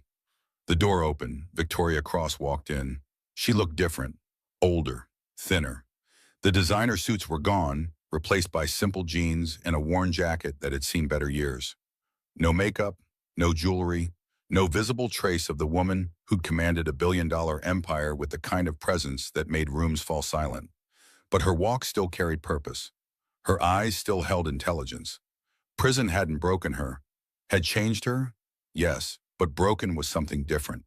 The door opened. Victoria Cross walked in. She looked different, older, thinner. The designer suits were gone, replaced by simple jeans and a worn jacket that had seen better years. No makeup, no jewelry, no visible trace of the woman who'd commanded a billion-dollar empire with the kind of presence that made rooms fall silent. But her walk still carried purpose. Her eyes still held intelligence. Prison hadn't broken her. Had changed her? Yes, but broken was something different.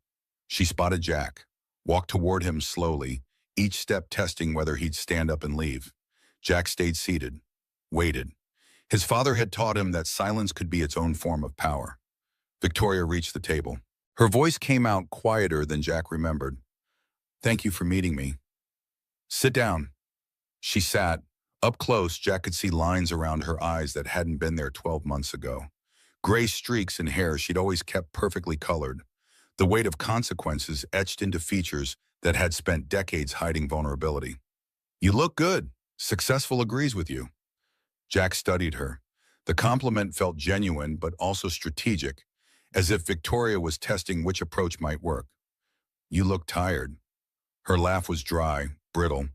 She spotted Jack, walked toward him slowly, each step testing whether he'd stand up and leave. Jack stayed seated, waited. His father had taught him that silence could be its own form of power. Victoria reached the table. Her voice came out quieter than Jack remembered. "Thank you for meeting me." "Sit down." She sat. Up close, Jack could see lines around her eyes that hadn't been there 12 months ago. Gray streaks in hair she'd always kept perfectly colored. The weight of consequences etched into features that had spent decades hiding vulnerability. "You look good. Successful agrees with you." Jack studied her. The compliment felt genuine but also strategic, as if Victoria was testing which approach might work. "You look tired." Her laugh was dry, brittle.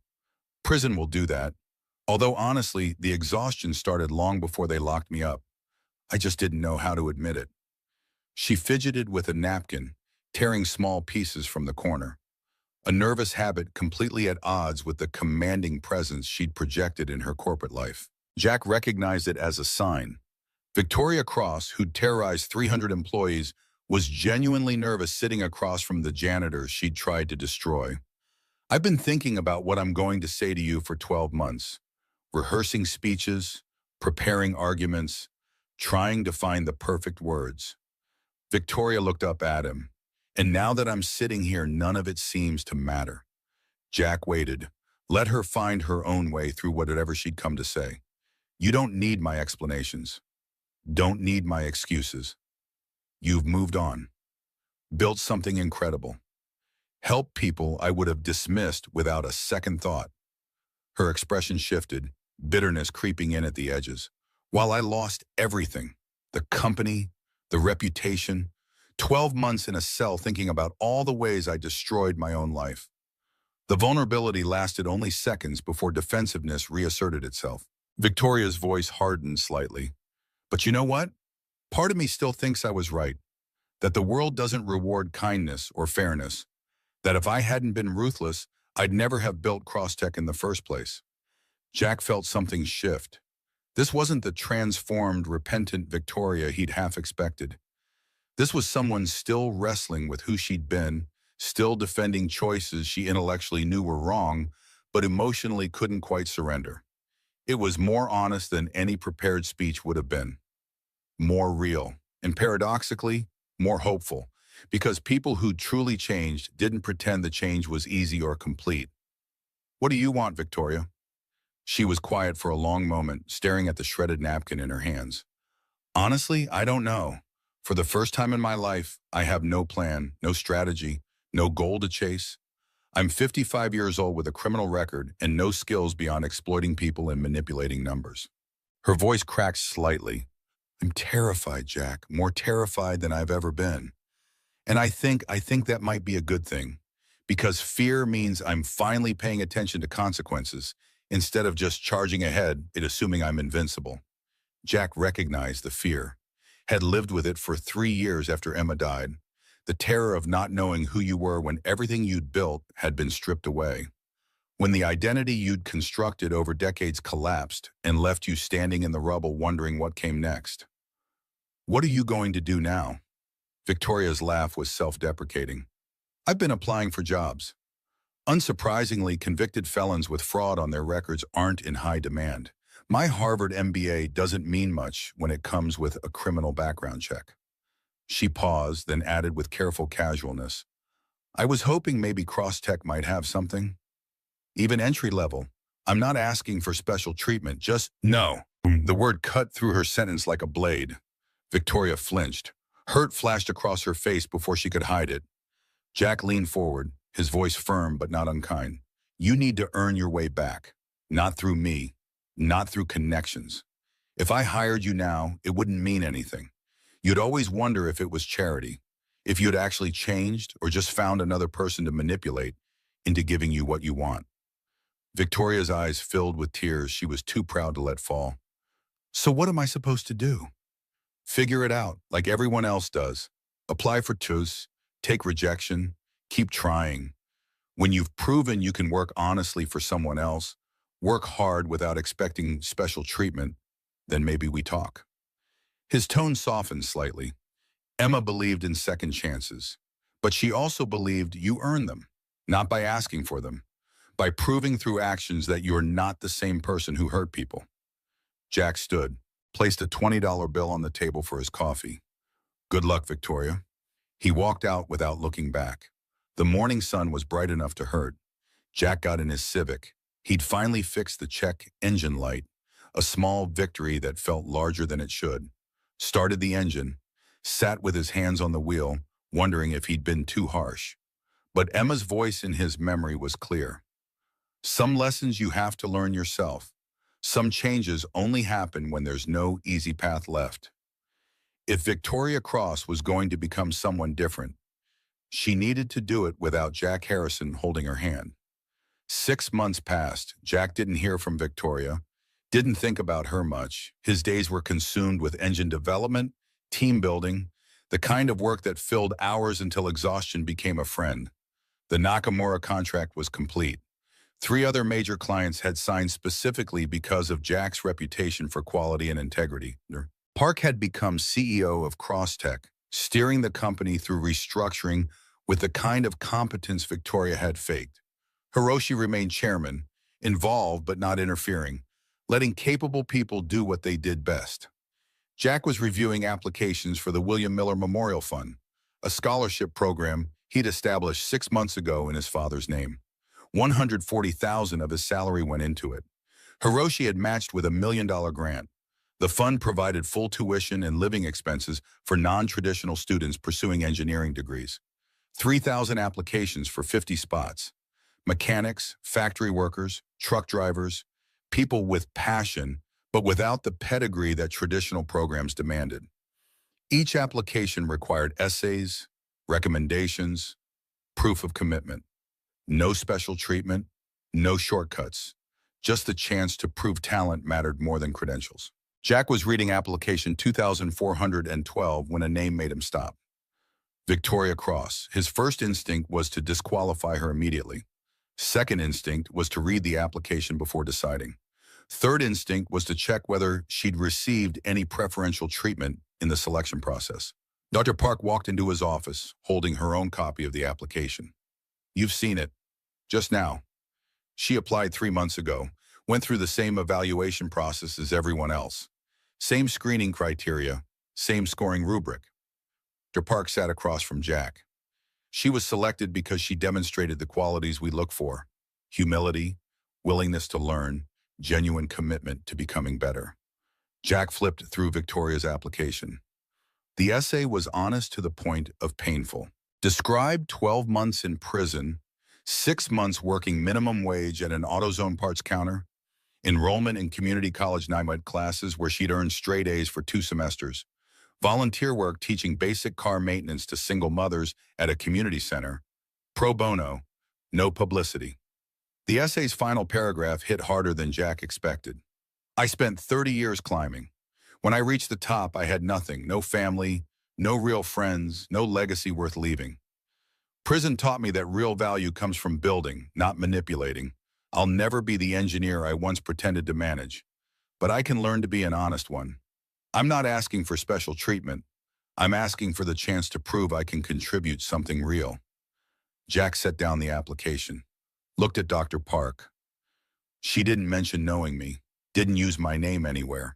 "Prison will do that. Although honestly, the exhaustion started long before they locked me up. I just didn't know how to admit it." She fidgeted with a napkin, tearing small pieces from the corner. A nervous habit completely at odds with the commanding presence she'd projected in her corporate life. Jack recognized it as a sign. Victoria Cross, who'd terrorized 300 employees, was genuinely nervous sitting across from the janitor she'd tried to destroy. "I've been thinking about what I'm going to say to you for 12 months. Rehearsing speeches, preparing arguments, trying to find the perfect words." Victoria looked up at him. "And now that I'm sitting here, none of it seems to matter." Jack waited. Let her find her own way through whatever she'd come to say. "You don't need my explanations. Don't need my excuses. You've moved on. Built something incredible. Helped people I would have dismissed without a second thought." Her expression shifted, bitterness creeping in at the edges. "While I lost everything, the company, the reputation, 12 months in a cell thinking about all the ways I destroyed my own life. The vulnerability lasted only seconds before defensiveness reasserted itself." Victoria's voice hardened slightly. "But you know what? Part of me still thinks I was right, that the world doesn't reward kindness or fairness, that if I hadn't been ruthless, I'd never have built Crosstech in the first place." Jack felt something shift. This wasn't the transformed, repentant Victoria he'd half expected. This was someone still wrestling with who she'd been, still defending choices she intellectually knew were wrong, but emotionally couldn't quite surrender. It was more honest than any prepared speech would have been. More real, and paradoxically, more hopeful, because people who truly changed didn't pretend the change was easy or complete. "What do you want, Victoria?" She was quiet for a long moment, staring at the shredded napkin in her hands. "Honestly, I don't know. For the first time in my life, I have no plan, no strategy, no goal to chase. I'm 55 years old with a criminal record and no skills beyond exploiting people and manipulating numbers. Her voice cracked slightly. I'm terrified, Jack, more terrified than I've ever been. And I think that might be a good thing, because fear means I'm finally paying attention to consequences instead of just charging ahead and assuming I'm invincible. Jack recognized the fear, had lived with it for 3 years after Emma died, the terror of not knowing who you were when everything you'd built had been stripped away, when the identity you'd constructed over decades collapsed and left you standing in the rubble wondering what came next. What are you going to do now? Victoria's laugh was self-deprecating. I've been applying for jobs. Unsurprisingly, convicted felons with fraud on their records aren't in high demand. My Harvard MBA doesn't mean much when it comes with a criminal background check. She paused, then added with careful casualness, I was hoping maybe Crosstech might have something. Even entry level. I'm not asking for special treatment, just no. The word cut through her sentence like a blade. Victoria flinched. Hurt flashed across her face before she could hide it. Jack leaned forward, his voice firm but not unkind. You need to earn your way back. Not through me. Not through connections. If I hired you now, it wouldn't mean anything. You'd always wonder if it was charity, if you'd actually changed or just found another person to manipulate into giving you what you want. Victoria's eyes filled with tears she was too proud to let fall. So what am I supposed to do? Figure it out, like everyone else does. Apply for TUS, take rejection, keep trying. When you've proven you can work honestly for someone else, work hard without expecting special treatment, then maybe we talk. His tone softened slightly. Emma believed in second chances, but she also believed you earn them, not by asking for them, by proving through actions that you're not the same person who hurt people. Jack stood, placed a $20 bill on the table for his coffee. Good luck, Victoria. He walked out without looking back. The morning sun was bright enough to hurt. Jack got in his Civic. He'd finally fixed the check engine light, a small victory that felt larger than it should. Started the engine, sat with his hands on the wheel, wondering if he'd been too harsh. But Emma's voice in his memory was clear. Some lessons you have to learn yourself. Some changes only happen when there's no easy path left. If Victoria Cross was going to become someone different, she needed to do it without Jack Harrison holding her hand. 6 months passed. Jack didn't hear from Victoria, didn't think about her much. His days were consumed with engine development, team building, the kind of work that filled hours until exhaustion became a friend. The Nakamura contract was complete. 3 other major clients had signed specifically because of Jack's reputation for quality and integrity. Park had become CEO of Crosstech, steering the company through restructuring with the kind of competence Victoria had faked. Hiroshi remained chairman, involved but not interfering, letting capable people do what they did best. Jack was reviewing applications for the William Miller Memorial Fund, a scholarship program he'd established 6 months ago in his father's name. $140,000 of his salary went into it. Hiroshi had matched with $1 million grant. The fund provided full tuition and living expenses for non-traditional students pursuing engineering degrees. 3,000 applications for 50 spots. Mechanics, factory workers, truck drivers, people with passion, but without the pedigree that traditional programs demanded. Each application required essays, recommendations, proof of commitment. No special treatment, no shortcuts, just the chance to prove talent mattered more than credentials. Jack was reading application 2412 when a name made him stop. Victoria Cross. His first instinct was to disqualify her immediately. Second instinct was to read the application before deciding. Third instinct was to check whether she'd received any preferential treatment in the selection process. Dr. Park walked into his office, holding her own copy of the application. You've seen it. Just now. She applied 3 months ago, went through the same evaluation process as everyone else. Same screening criteria, same scoring rubric. Dr. Park sat across from Jack. She was selected because she demonstrated the qualities we look for: humility, willingness to learn, genuine commitment to becoming better. Jack flipped through Victoria's application. The essay was honest to the point of painful. Described 12 months in prison, 6 months working minimum wage at an AutoZone parts counter, enrollment in community college night classes where she'd earned straight A's for 2 semesters, volunteer work teaching basic car maintenance to single mothers at a community center, pro bono, no publicity. The essay's final paragraph hit harder than Jack expected. I spent 30 years climbing. When I reached the top, I had nothing, no family, no real friends, no legacy worth leaving. Prison taught me that real value comes from building, not manipulating. I'll never be the engineer I once pretended to manage, but I can learn to be an honest one. I'm not asking for special treatment. I'm asking for the chance to prove I can contribute something real. Jack set down the application, looked at Dr. Park. She didn't mention knowing me, didn't use my name anywhere.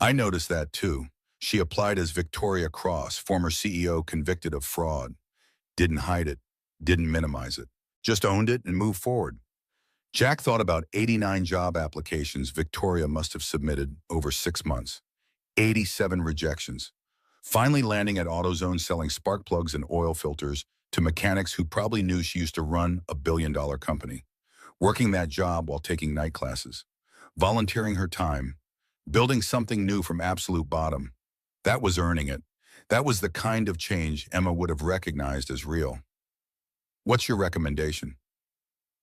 I noticed that too. She applied as Victoria Cross, former CEO convicted of fraud. Didn't hide it, didn't minimize it, just owned it and moved forward. Jack thought about 89 job applications Victoria must have submitted over 6 months. 87 rejections. Finally landing at AutoZone selling spark plugs and oil filters to mechanics who probably knew she used to run a billion-dollar company. Working that job while taking night classes. Volunteering her time. Building something new from absolute bottom. That was earning it. That was the kind of change Emma would have recognized as real. What's your recommendation?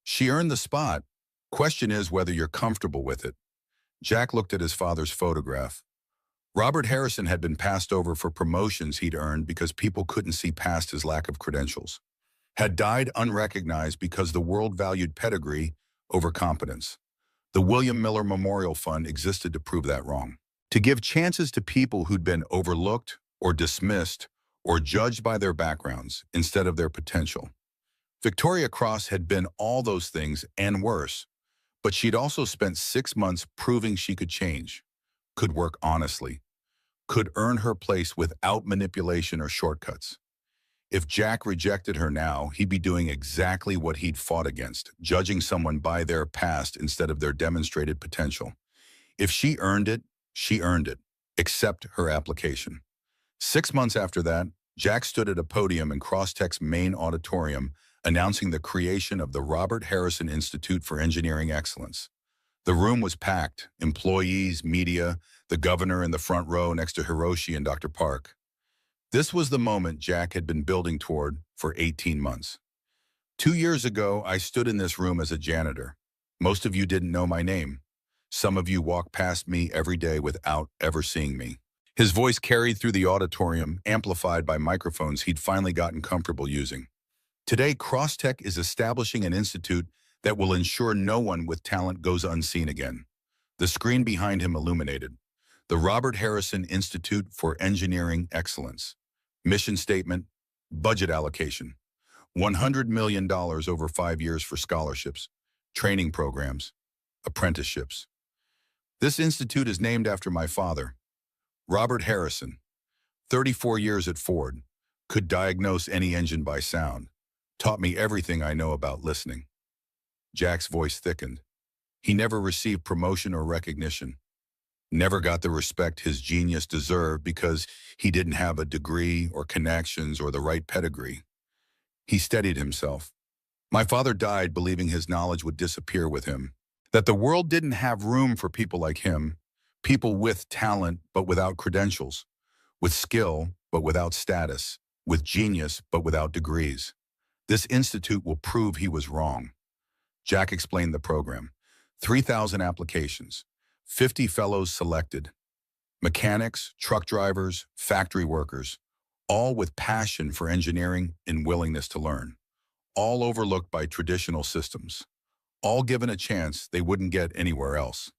She earned the spot. Question is whether you're comfortable with it. Jack looked at his father's photograph. Robert Harrison had been passed over for promotions he'd earned because people couldn't see past his lack of credentials. Had died unrecognized because the world valued pedigree over competence. The William Miller Memorial Fund existed to prove that wrong. To give chances to people who'd been overlooked or dismissed or judged by their backgrounds instead of their potential. Victoria Cross had been all those things and worse, but she'd also spent 6 months proving she could change, could work honestly, could earn her place without manipulation or shortcuts. If Jack rejected her now, he'd be doing exactly what he'd fought against, judging someone by their past instead of their demonstrated potential. If she earned it, she earned it. Accept her application. 6 months after that, Jack stood at a podium in Crosstech's main auditorium announcing the creation of the Robert Harrison Institute for Engineering Excellence. The room was packed, employees, media, the governor in the front row next to Hiroshi and Dr. Park. This was the moment Jack had been building toward for 18 months. 2 years ago, I stood in this room as a janitor. Most of you didn't know my name. Some of you walked past me every day without ever seeing me. His voice carried through the auditorium, amplified by microphones he'd finally gotten comfortable using. Today, Crosstech is establishing an institute that will ensure no one with talent goes unseen again. The screen behind him illuminated. The Robert Harrison Institute for Engineering Excellence. Mission statement, budget allocation. $100 million over 5 years for scholarships, training programs, apprenticeships. This institute is named after my father, Robert Harrison. 34 years at Ford, could diagnose any engine by sound, taught me everything I know about listening. Jack's voice thickened. He never received promotion or recognition. Never got the respect his genius deserved because he didn't have a degree or connections or the right pedigree. He steadied himself. My father died believing his knowledge would disappear with him, that the world didn't have room for people like him, people with talent but without credentials, with skill but without status, with genius but without degrees. This institute will prove he was wrong. Jack explained the program. 3,000 applications, 50 fellows selected. Mechanics, truck drivers, factory workers, all with passion for engineering and willingness to learn. All overlooked by traditional systems. All given a chance they wouldn't get anywhere else.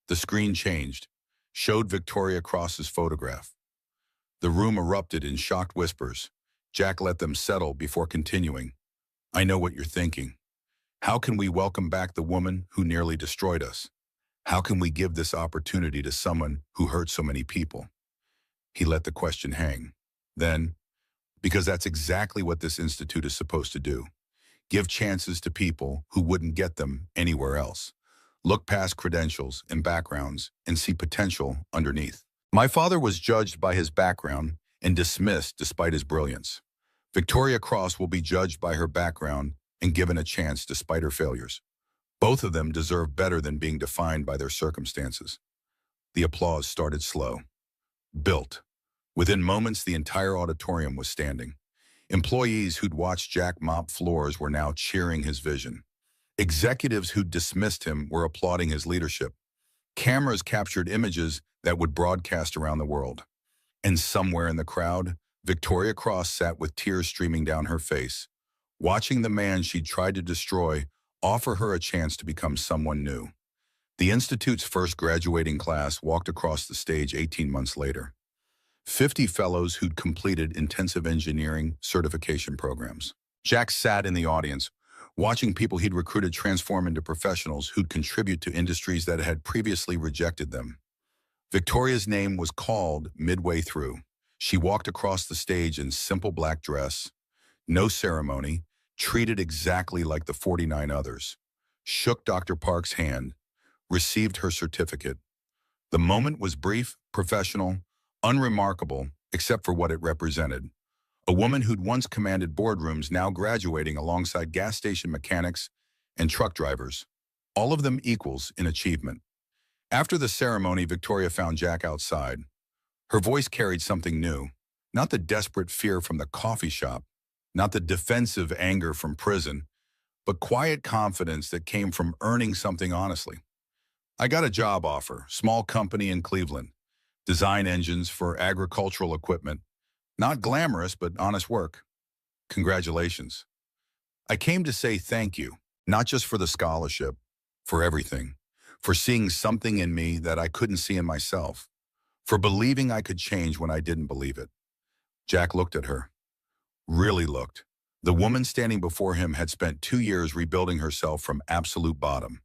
The screen changed, showed Victoria Cross's photograph. The room erupted in shocked whispers. Jack let them settle before continuing. I know what you're thinking. How can we welcome back the woman who nearly destroyed us? How can we give this opportunity to someone who hurt so many people? He let the question hang. Then, because that's exactly what this institute is supposed to do. Give chances to people who wouldn't get them anywhere else. Look past credentials and backgrounds and see potential underneath. My father was judged by his background and dismissed despite his brilliance. Victoria Cross will be judged by her background and given a chance despite her failures. Both of them deserve better than being defined by their circumstances. The applause started slow. Built. Within moments, the entire auditorium was standing. Employees who'd watched Jack mop floors were now cheering his vision. Executives who'd dismissed him were applauding his leadership. Cameras captured images that would broadcast around the world. And somewhere in the crowd, Victoria Cross sat with tears streaming down her face, watching the man she'd tried to destroy offer her a chance to become someone new. The Institute's first graduating class walked across the stage 18 months later. 50 fellows who'd completed intensive engineering certification programs. Jack sat in the audience, watching people he'd recruited transform into professionals who'd contribute to industries that had previously rejected them. Victoria's name was called midway through. She walked across the stage in simple black dress, no ceremony, treated exactly like the 49 others, shook Dr. Park's hand, received her certificate. The moment was brief, professional, unremarkable, except for what it represented. A woman who'd once commanded boardrooms now graduating alongside gas station mechanics and truck drivers, all of them equals in achievement. After the ceremony, Victoria found Jack outside. Her voice carried something new, not the desperate fear from the coffee shop, not the defensive anger from prison, but quiet confidence that came from earning something honestly. I got a job offer, small company in Cleveland, design engines for agricultural equipment. Not glamorous, but honest work. Congratulations. I came to say thank you, not just for the scholarship, for everything, for seeing something in me that I couldn't see in myself, for believing I could change when I didn't believe it. Jack looked at her. Really looked. The woman standing before him had spent 2 years rebuilding herself from absolute bottom,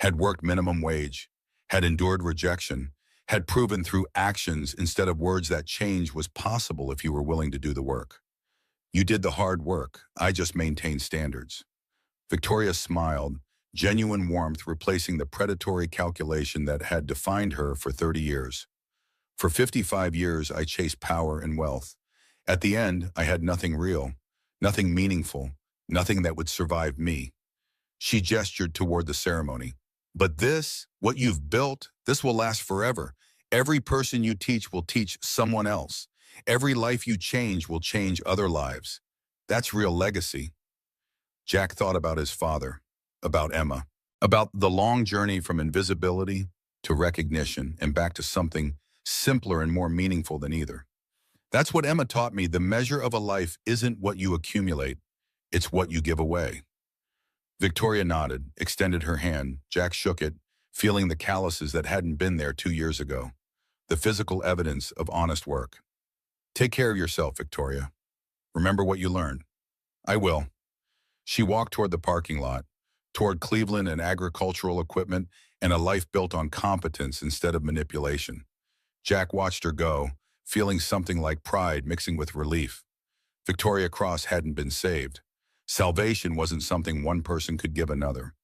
had worked minimum wage, had endured rejection, had proven through actions instead of words that change was possible if you were willing to do the work. You did the hard work. I just maintained standards. Victoria smiled, genuine warmth replacing the predatory calculation that had defined her for 30 years. For 55 years, I chased power and wealth. At the end, I had nothing real, nothing meaningful, nothing that would survive me. She gestured toward the ceremony. But this, what you've built, this will last forever. Every person you teach will teach someone else. Every life you change will change other lives. That's real legacy. Jack thought about his father, about Emma, about the long journey from invisibility to recognition and back to something simpler and more meaningful than either. That's what Emma taught me. The measure of a life isn't what you accumulate, it's what you give away. Victoria nodded, extended her hand. Jack shook it, feeling the calluses that hadn't been there 2 years ago. The physical evidence of honest work. Take care of yourself, Victoria. Remember what you learned. I will. She walked toward the parking lot, toward Cleveland and agricultural equipment and a life built on competence instead of manipulation. Jack watched her go, feeling something like pride mixing with relief. Victoria Cross hadn't been saved. Salvation wasn't something one person could give another,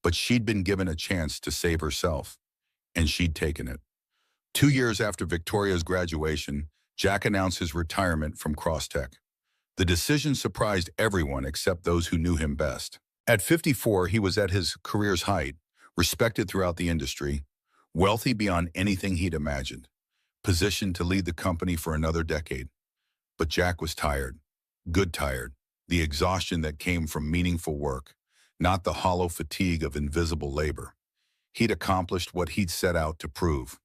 but she'd been given a chance to save herself, and she'd taken it. 2 years after Victoria's graduation, Jack announced his retirement from Crosstech. The decision surprised everyone except those who knew him best. At 54, he was at his career's height, respected throughout the industry, wealthy beyond anything he'd imagined, positioned to lead the company for another decade. But Jack was tired, good tired, the exhaustion that came from meaningful work, not the hollow fatigue of invisible labor. He'd accomplished what he'd set out to prove.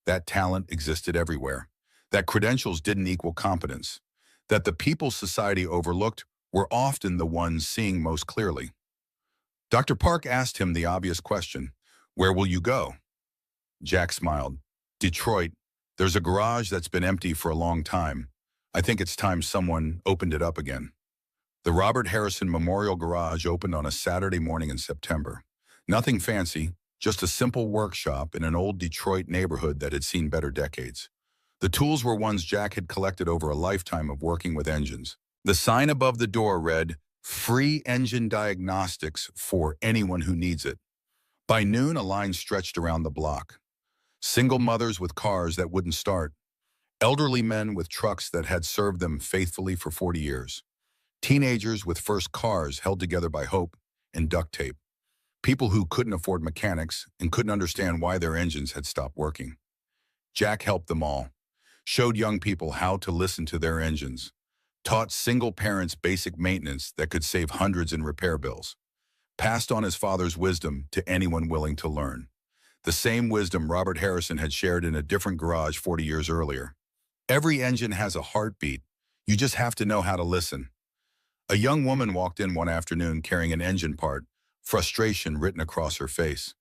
That talent existed everywhere, that credentials didn't equal competence, that the people society overlooked were often the ones seeing most clearly. Dr. Park asked him the obvious question, "Where will you go?" Jack smiled. "Detroit. There's a garage that's been empty for a long time. I think it's time someone opened it up again." The Robert Harrison Memorial Garage opened on a Saturday morning in September. Nothing fancy, just a simple workshop in an old Detroit neighborhood that had seen better decades. The tools were ones Jack had collected over a lifetime of working with engines. The sign above the door read, "Free engine diagnostics for anyone who needs it." By noon, a line stretched around the block. Single mothers with cars that wouldn't start, Elderly men with trucks that had served them faithfully for 40 years. Teenagers with first cars held together by hope and duct tape. People who couldn't afford mechanics and couldn't understand why their engines had stopped working. Jack helped them all, showed young people how to listen to their engines, taught single parents basic maintenance that could save hundreds in repair bills, passed on his father's wisdom to anyone willing to learn. The same wisdom Robert Harrison had shared in a different garage 40 years earlier. Every engine has a heartbeat. You just have to know how to listen. A young woman walked in one afternoon carrying an engine part, frustration written across her face.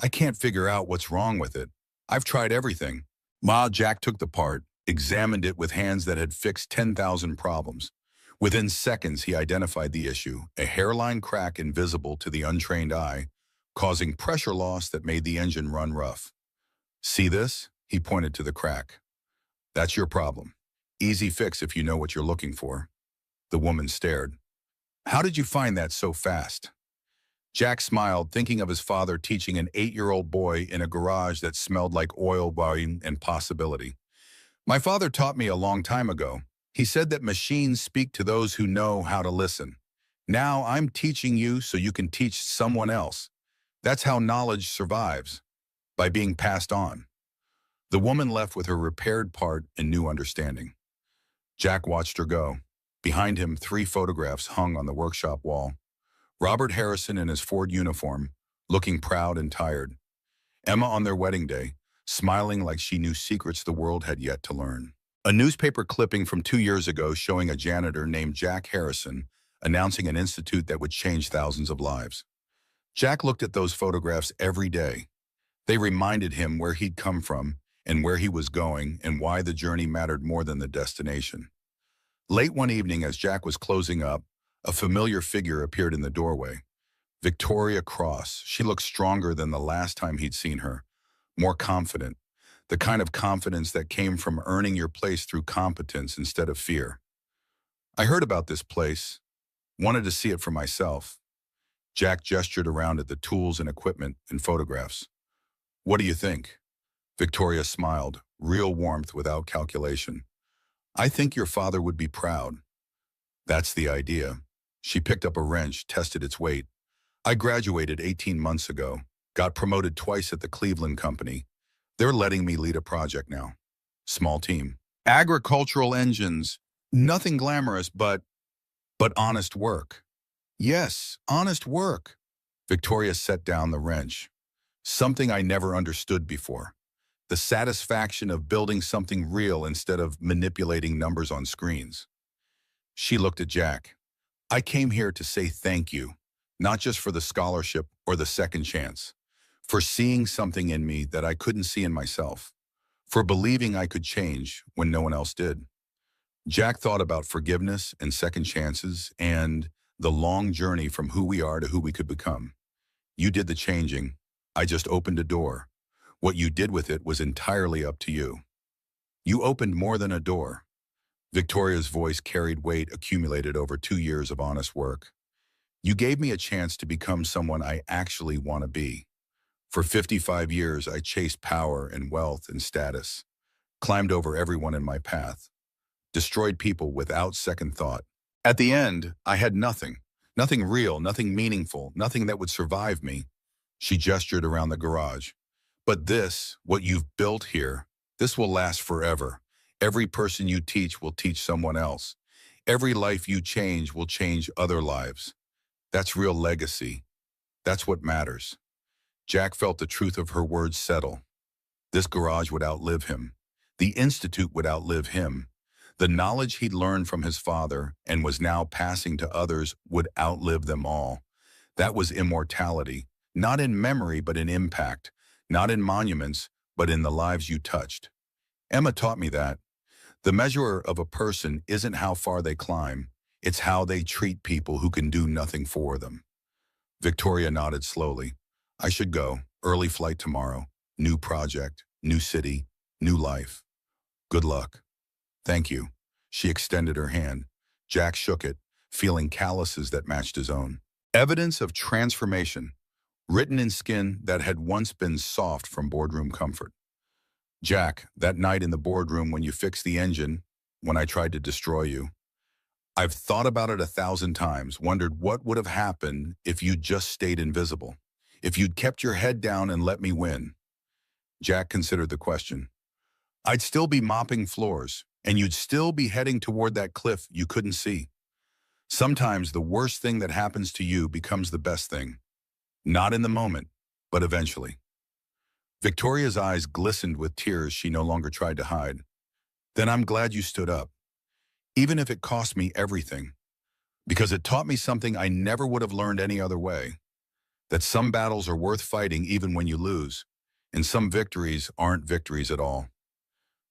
I can't figure out what's wrong with it. I've tried everything. Ma, Jack took the part, examined it with hands that had fixed 10,000 problems. Within seconds, he identified the issue, a hairline crack invisible to the untrained eye, causing pressure loss that made the engine run rough. See this? He pointed to the crack. That's your problem. Easy fix if you know what you're looking for. The woman stared. How did you find that so fast? Jack smiled, thinking of his father teaching an 8-year-old boy in a garage that smelled like oil burning and possibility. My father taught me a long time ago. He said that machines speak to those who know how to listen. Now I'm teaching you so you can teach someone else. That's how knowledge survives, by being passed on. The woman left with her repaired part and new understanding. Jack watched her go. Behind him, 3 photographs hung on the workshop wall. Robert Harrison in his Ford uniform, looking proud and tired. Emma on their wedding day, smiling like she knew secrets the world had yet to learn. A newspaper clipping from 2 years ago showing a janitor named Jack Harrison announcing an institute that would change thousands of lives. Jack looked at those photographs every day. They reminded him where he'd come from and where he was going and why the journey mattered more than the destination. Late one evening, as Jack was closing up, a familiar figure appeared in the doorway. Victoria Cross. She looked stronger than the last time he'd seen her, more confident, the kind of confidence that came from earning your place through competence instead of fear. I heard about this place, wanted to see it for myself. Jack gestured around at the tools and equipment and photographs. What do you think? Victoria smiled, real warmth without calculation. I think your father would be proud. That's the idea. She picked up a wrench, tested its weight. I graduated 18 months ago, got promoted twice at the Cleveland company. They're letting me lead a project now. Small team. Agricultural engines. Nothing glamorous, but honest work. Yes, honest work. Victoria set down the wrench. Something I never understood before. The satisfaction of building something real instead of manipulating numbers on screens. She looked at Jack. I came here to say thank you, not just for the scholarship or the second chance, for seeing something in me that I couldn't see in myself, for believing I could change when no one else did. Jack thought about forgiveness and second chances and the long journey from who we are to who we could become. You did the changing. I just opened a door. What you did with it was entirely up to you. You opened more than a door. Victoria's voice carried weight accumulated over 2 years of honest work. You gave me a chance to become someone I actually want to be. For 55 years, I chased power and wealth and status, climbed over everyone in my path, destroyed people without second thought. At the end, I had nothing. Nothing real, nothing meaningful, nothing that would survive me. She gestured around the garage. But this, what you've built here, this will last forever. Every person you teach will teach someone else. Every life you change will change other lives. That's real legacy. That's what matters. Jack felt the truth of her words settle. This garage would outlive him. The institute would outlive him. The knowledge he'd learned from his father and was now passing to others would outlive them all. That was immortality, not in memory but in impact, not in monuments but in the lives you touched. Emma taught me that. The measure of a person isn't how far they climb, it's how they treat people who can do nothing for them. Victoria nodded slowly. I should go. Early flight tomorrow. New project, new city, new life. Good luck. Thank you. She extended her hand. Jack shook it, feeling calluses that matched his own. Evidence of transformation, written in skin that had once been soft from boardroom comfort. Jack, that night in the boardroom when you fixed the engine, when I tried to destroy you, I've thought about it 1,000 times, wondered what would have happened if you'd just stayed invisible, if you'd kept your head down and let me win. Jack considered the question. I'd still be mopping floors, and you'd still be heading toward that cliff you couldn't see. Sometimes the worst thing that happens to you becomes the best thing. Not in the moment, but eventually. Victoria's eyes glistened with tears she no longer tried to hide. Then I'm glad you stood up, even if it cost me everything, because it taught me something I never would have learned any other way, that some battles are worth fighting even when you lose, and some victories aren't victories at all.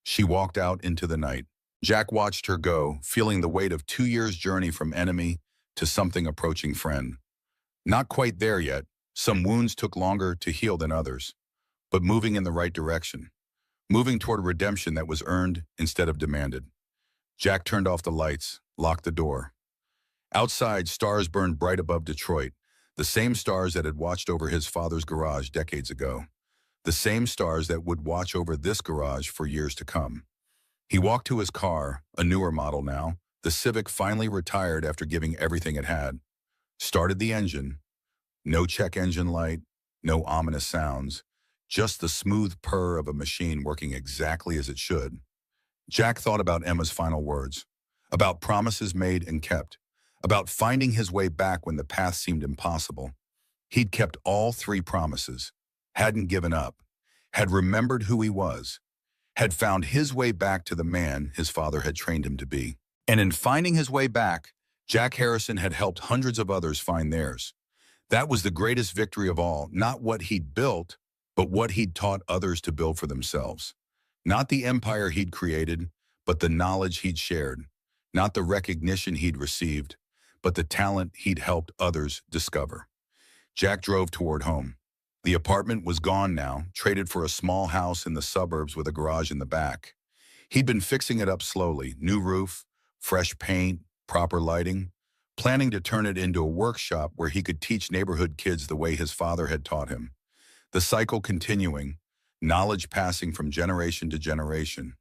She walked out into the night. Jack watched her go, feeling the weight of 2 years' journey from enemy to something approaching friend. Not quite there yet. Some wounds took longer to heal than others, but moving in the right direction, moving toward a redemption that was earned instead of demanded. Jack turned off the lights, locked the door. Outside, stars burned bright above Detroit, the same stars that had watched over his father's garage decades ago, the same stars that would watch over this garage for years to come. He walked to his car, a newer model now. The Civic finally retired after giving everything it had. Started the engine. No check engine light, no ominous sounds, just the smooth purr of a machine working exactly as it should. Jack thought about Emma's final words, about promises made and kept, about finding his way back when the path seemed impossible. He'd kept all 3 promises, hadn't given up, had remembered who he was, had found his way back to the man his father had trained him to be. And in finding his way back, Jack Harrison had helped hundreds of others find theirs. That was the greatest victory of all, not what he'd built, but what he'd taught others to build for themselves. Not the empire he'd created, but the knowledge he'd shared. Not the recognition he'd received, but the talent he'd helped others discover. Jack drove toward home. The apartment was gone now, traded for a small house in the suburbs with a garage in the back. He'd been fixing it up slowly, new roof, fresh paint, proper lighting, planning to turn it into a workshop where he could teach neighborhood kids the way his father had taught him. The cycle continuing, knowledge passing from generation to generation.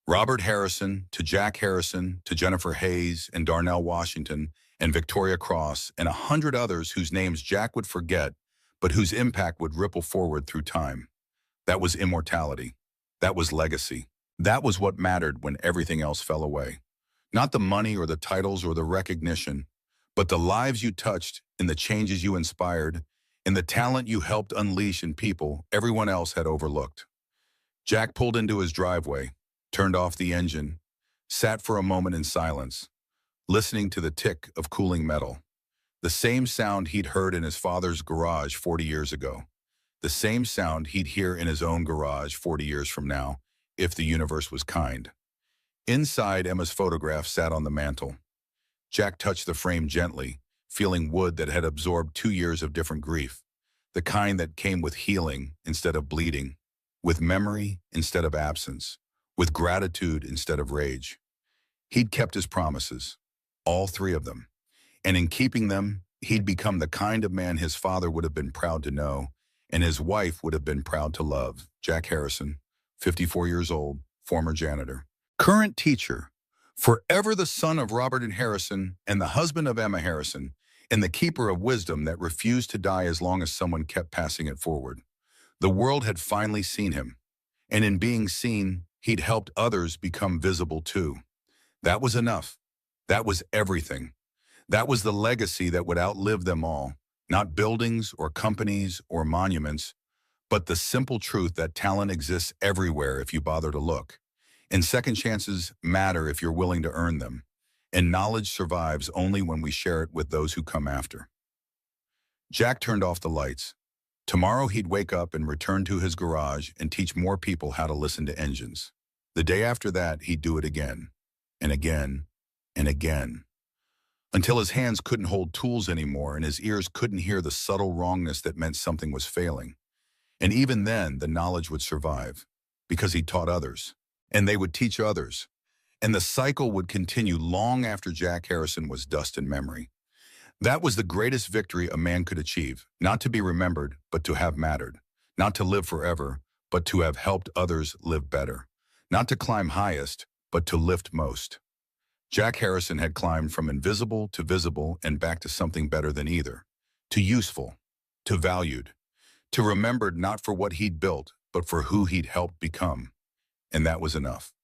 Robert Harrison to Jack Harrison to Jennifer Hayes and Darnell Washington and Victoria Cross and 100 others whose names Jack would forget, but whose impact would ripple forward through time. That was immortality. That was legacy. That was what mattered when everything else fell away. Not the money or the titles or the recognition, but the lives you touched and the changes you inspired and the talent you helped unleash in people everyone else had overlooked. Jack pulled into his driveway, turned off the engine, sat for a moment in silence, listening to the tick of cooling metal. The same sound he'd heard in his father's garage 40 years ago. The same sound he'd hear in his own garage 40 years from now, if the universe was kind. Inside, Emma's photograph sat on the mantel. Jack touched the frame gently, feeling wood that had absorbed 2 years of different grief, the kind that came with healing instead of bleeding, with memory instead of absence, with gratitude instead of rage. He'd kept his promises, all 3 of them, and in keeping them, he'd become the kind of man his father would have been proud to know, and his wife would have been proud to love. Jack Harrison, 54 years old, former janitor. Current teacher, forever the son of Robert and Harrison and the husband of Emma Harrison, and the keeper of wisdom that refused to die as long as someone kept passing it forward. The world had finally seen him, and in being seen, he'd helped others become visible too. That was enough. That was everything. That was the legacy that would outlive them all, not buildings or companies or monuments, but the simple truth that talent exists everywhere if you bother to look. And second chances matter if you're willing to earn them. And knowledge survives only when we share it with those who come after. Jack turned off the lights. Tomorrow he'd wake up and return to his garage and teach more people how to listen to engines. The day after that, he'd do it again, and again, and again, until his hands couldn't hold tools anymore and his ears couldn't hear the subtle wrongness that meant something was failing. And even then, the knowledge would survive, because he taught others. And they would teach others. And the cycle would continue long after Jack Harrison was dust and memory. That was the greatest victory a man could achieve, not to be remembered, but to have mattered, not to live forever, but to have helped others live better. Not to climb highest, but to lift most. Jack Harrison had climbed from invisible to visible and back to something better than either. To useful, to valued, to remembered not for what he'd built, but for who he'd helped become. And that was enough.